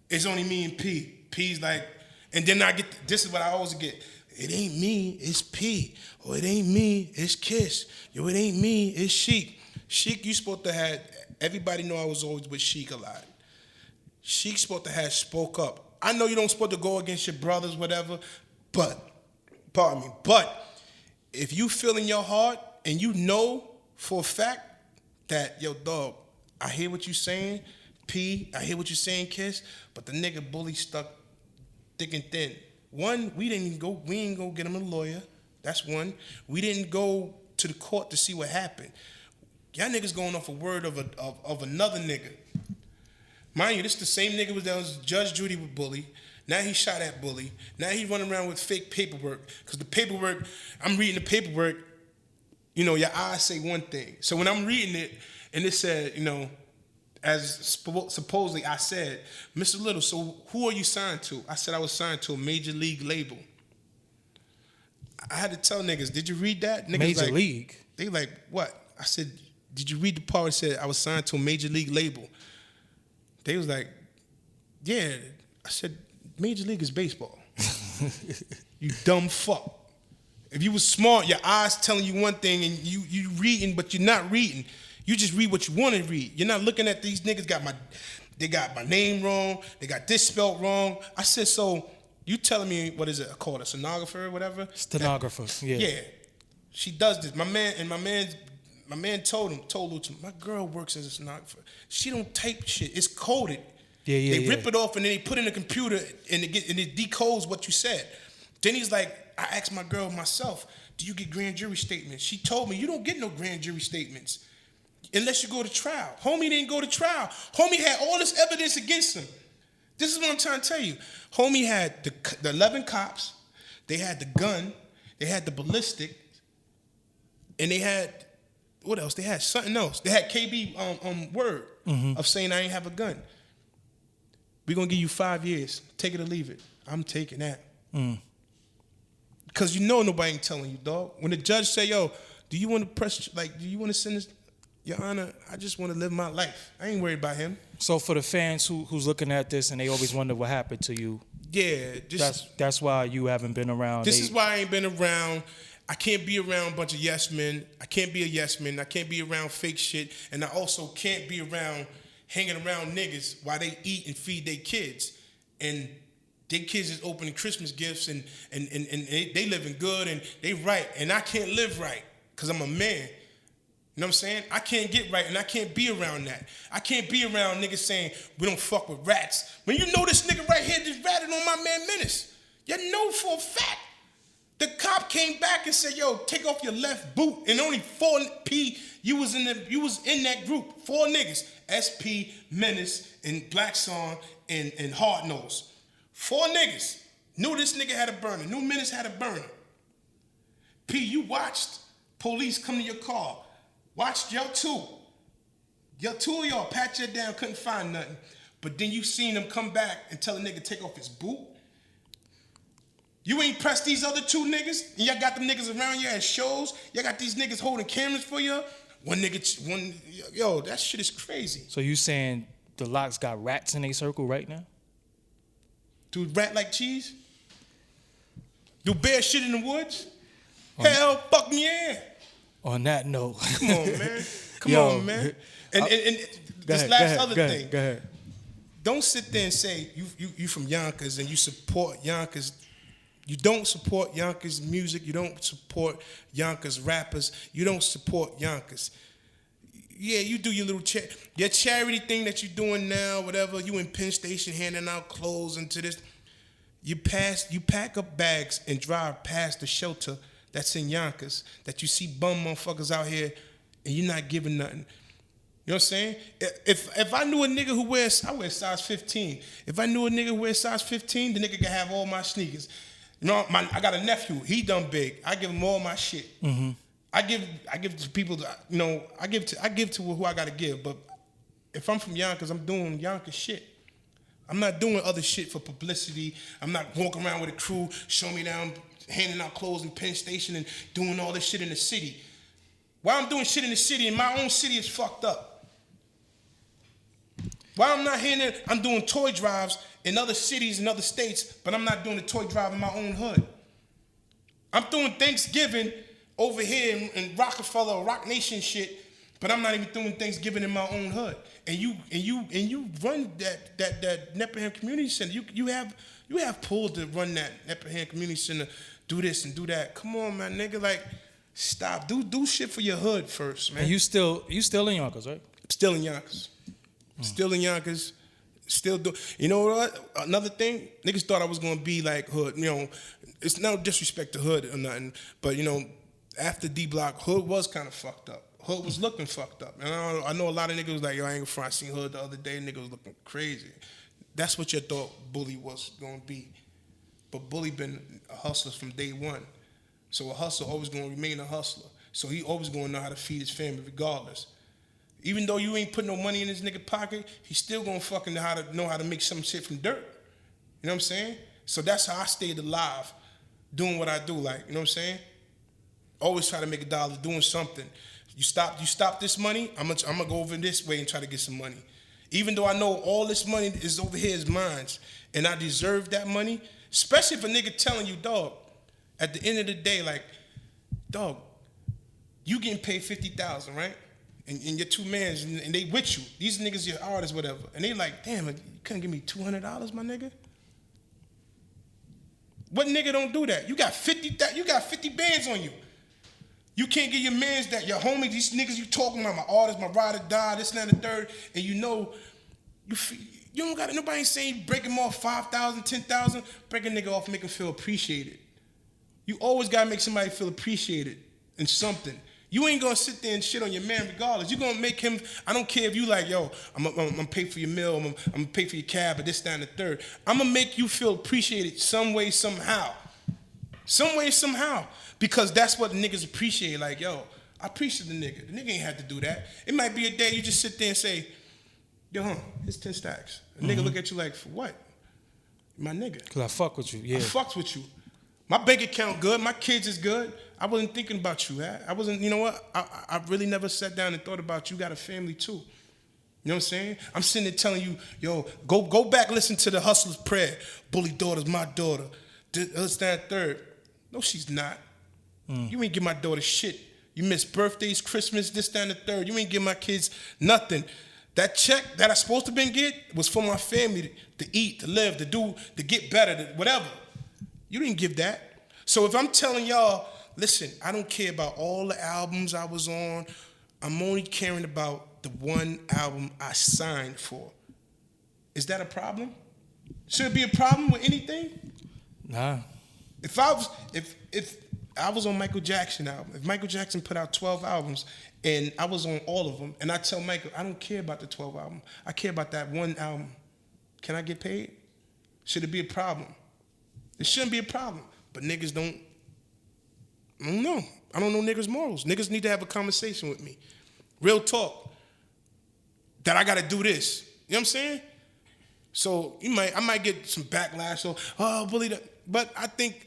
It's only me and P. P's like, and then I get this is what I always get. It ain't me, it's P. Or it ain't me, it's Kiss. Yo, it ain't me, it's Sheik. Sheik, you supposed to have. Everybody know I was always with Sheik a lot. Sheik supposed to have spoke up. I know you don't supposed to go against your brothers, whatever, but if you feel in your heart and you know for a fact that, yo, dog, I hear what you saying, P, I hear what you saying, Kiss, but the nigga Bully stuck thick and thin. One, we ain't go get him a lawyer. That's one. We didn't go to the court to see what happened. Y'all niggas going off a word of another nigga. Mind you, this the same nigga that was Judge Judy with Bully. Now he shot at Bully. Now he running around with fake paperwork. Because the paperwork, I'm reading the paperwork, you know, your eyes say one thing. So when I'm reading it, and it said, you know, as supposedly I said, Mr. Little, so who are you signed to? I said I was signed to a major league label. I had to tell niggas, did you read that? Niggas Major league? They like, what? I said, did you read the part that said I was signed to a major league label? They was like, yeah. I said, Major League is baseball. You dumb fuck. If you was smart, your eyes telling you one thing and you reading, but you're not reading. You just read what you want to read. You're not looking at these niggas they got my name wrong. They got this spelled wrong. I said, so you telling me, what is it called, a stenographer or whatever? Stenographer, yeah. Yeah. She does this. My man told Lucha, my girl works as a stenographer. She don't type shit. It's coded. Yeah. They rip it off and then they put it in a computer and it decodes what you said. Then he's like, I asked my girl myself, do you get grand jury statements? She told me, you don't get no grand jury statements unless you go to trial. Homie didn't go to trial. Homie had all this evidence against him. This is what I'm trying to tell you. Homie had the 11 cops, they had the gun, they had the ballistic, and they had, what else? They had something else. They had KB word of saying I ain't have a gun. We're going to give you 5 years. Take it or leave it. I'm taking that. Because you know nobody ain't telling you, dog. When the judge say, yo, do you want to send this? Your Honor, I just want to live my life. I ain't worried about him. So for the fans who's looking at this and they always wonder what happened to you, yeah, that's why you haven't been around. This is why I ain't been around. I can't be around a bunch of yes men. I can't be a yes man. I can't be around fake shit. And I also can't be around hanging around niggas while they eat and feed their kids. And their kids is opening Christmas gifts and they living good and they right. And I can't live right because I'm a man. You know what I'm saying? I can't get right and I can't be around that. I can't be around niggas saying we don't fuck with rats. When you know this nigga right here just ratted on my man Menace. You know for a fact. The cop came back and said, yo, take off your left boot. And only 4 P, you was in that group. 4 niggas. SP, Menace, and Black Song, and Hard Nose. 4 niggas. Knew this nigga had a burner. Knew Menace had a burner. P, you watched police come to your car. Watched y'all two. Y'all two of y'all pat you down, couldn't find nothing. But then you seen them come back and tell a nigga take off his boot. You ain't pressed these other 2 niggas, and y'all got them niggas around you at shows. Y'all got these niggas holding cameras for you. Yo, that shit is crazy. So you saying the LOX got rats in a circle right now? Do rat like cheese? Do bear shit in the woods? Hell fucking yeah. On that note. Come on, man. Come on, man. And this last other thing. Go ahead. Don't sit there and say you from Yonkers and you support Yonkers. You don't support Yonkers music. You don't support Yonkers rappers. You don't support Yonkers. Yeah, you do your little your charity thing that you're doing now, whatever. You in Penn Station handing out clothes and to this. You pack up bags and drive past the shelter that's in Yonkers that you see bum motherfuckers out here and you're not giving nothing. You know what I'm saying? If I knew a nigga who I wear size 15. If I knew a nigga who wears size 15, the nigga could have all my sneakers. You know, I got a nephew. He done big. I give him all my shit. Mm-hmm. I give to people. You know, I give to who I gotta give. But if I'm from Yonkers, I'm doing Yonkers shit. I'm not doing other shit for publicity. I'm not walking around with a crew, showing me down, handing out clothes in Penn Station and doing all this shit in the city. Why I'm doing shit in the city and my own city is fucked up? Why I'm doing toy drives in other cities and other states, but I'm not doing a toy drive in my own hood. I'm doing Thanksgiving over here in Rockefeller or Rock Nation shit, but I'm not even doing Thanksgiving in my own hood. And you run that Nepperham Community Center. You have pulled to run that Nepperham Community Center, do this and do that. Come on, man, nigga, like stop. Do shit for your hood first, man. And you still in Yonkers, right? Still in Yonkers. Still in Yonkers. Still do. You know what? Another thing, niggas thought I was gonna be like hood. You know, it's no disrespect to hood or nothing, but you know, after D Block, hood was kind of fucked up. Hood was looking fucked up, and I know a lot of niggas was like, yo, I ain't gonna front. I seen hood the other day, niggas was looking crazy. That's what you thought Bully was gonna be, but Bully been a hustler from day one. So a hustler always gonna remain a hustler. So he always gonna know how to feed his family regardless. Even though you ain't put no money in his nigga pocket, he still gonna fucking know how to make some shit from dirt. You know what I'm saying? So that's how I stayed alive, doing what I do. Like, you know what I'm saying? Always try to make a dollar doing something. You stop this money, I'm gonna go over this way and try to get some money. Even though I know all this money is over here is mine, and I deserve that money, especially if a nigga telling you, dog, at the end of the day, like, dog, you getting paid $50,000, right? And your two mans, and they with you. These niggas your artists, whatever. And they like, damn, you couldn't give me $200, my nigga? What nigga don't do that? You got 50 bands on you. You can't get your mans that, your homie, these niggas you talking about, my artist, my ride or die, this, and that, and the third, and you know, you don't got, nobody ain't saying break him off 5,000, 10,000, break a nigga off, make him feel appreciated. You always gotta make somebody feel appreciated in something. You ain't gonna sit there and shit on your man regardless. You gonna make him, I don't care if you like, yo, I'm gonna pay for your meal, I'm gonna pay for your cab, or this, that, and the third. I'm gonna make you feel appreciated some way, somehow. Some way, somehow. Because that's what niggas appreciate. Like, yo, I appreciate the nigga. The nigga ain't had to do that. It might be a day you just sit there and say, yo, here's 10 stacks. A nigga look at you like, for what? My nigga. Cause I fuck with you, yeah. I fucks with you. My bank account good. My kids is good. I wasn't thinking about you, huh? I wasn't, you know what? I really never sat down and thought about you. You got a family too. You know what I'm saying? I'm sitting there telling you, yo, go back, listen to the Hustler's Prayer. Bully daughter's my daughter. This, that, third. No, she's not. You ain't give my daughter shit. You miss birthdays, Christmas, this, that, and the third. You ain't give my kids nothing. That check that I supposed to been get was for my family to eat, to live, to do, to get better, to whatever. You didn't give that. So if I'm telling y'all, listen, I don't care about all the albums I was on. I'm only caring about the one album I signed for. Is that a problem? Should it be a problem with anything? Nah. If I was on Michael Jackson album, if Michael Jackson put out 12 albums and I was on all of them, and I tell Michael, I don't care about the 12 album. I care about that one album. Can I get paid? Should it be a problem? It shouldn't be a problem. But niggas don't, I don't know. I don't know niggas' morals. Niggas need to have a conversation with me. Real talk. That I gotta do this. You know what I'm saying? So I might get some backlash. So, oh, bully that. But I think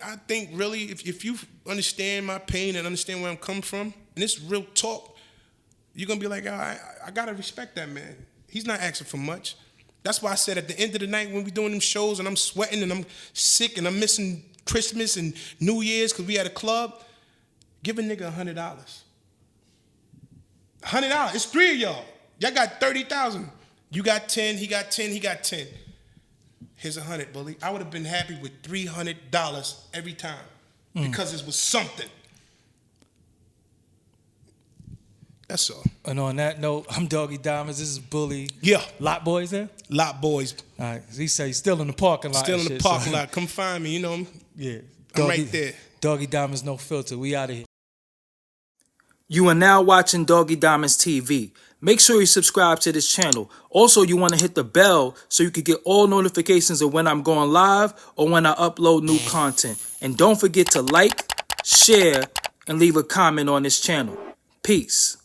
really, if you understand my pain and understand where I'm coming from, and it's real talk, you're gonna be like, oh, I gotta respect that man. He's not asking for much. That's why I said at the end of the night when we doing them shows and I'm sweating and I'm sick and I'm missing Christmas and New Year's because we at a club, give a nigga $100. $100. It's three of y'all. Y'all got 30,000. You got 10. He got 10. He got 10. Here's 100, bully. I would have been happy with $300 every time because it was something. That's all. And on that note, I'm Doggie Diamonds. This is Bully. Yeah. Lot Boys there? Lot Boys. All right. He said he's still in the parking lot. Still in the parking lot. Come find me. You know, yeah. I'm right there. Doggie Diamonds, no filter. We out of here. You are now watching Doggie Diamonds TV. Make sure you subscribe to this channel. Also, you want to hit the bell so you can get all notifications of when I'm going live or when I upload new content. And don't forget to like, share, and leave a comment on this channel. Peace.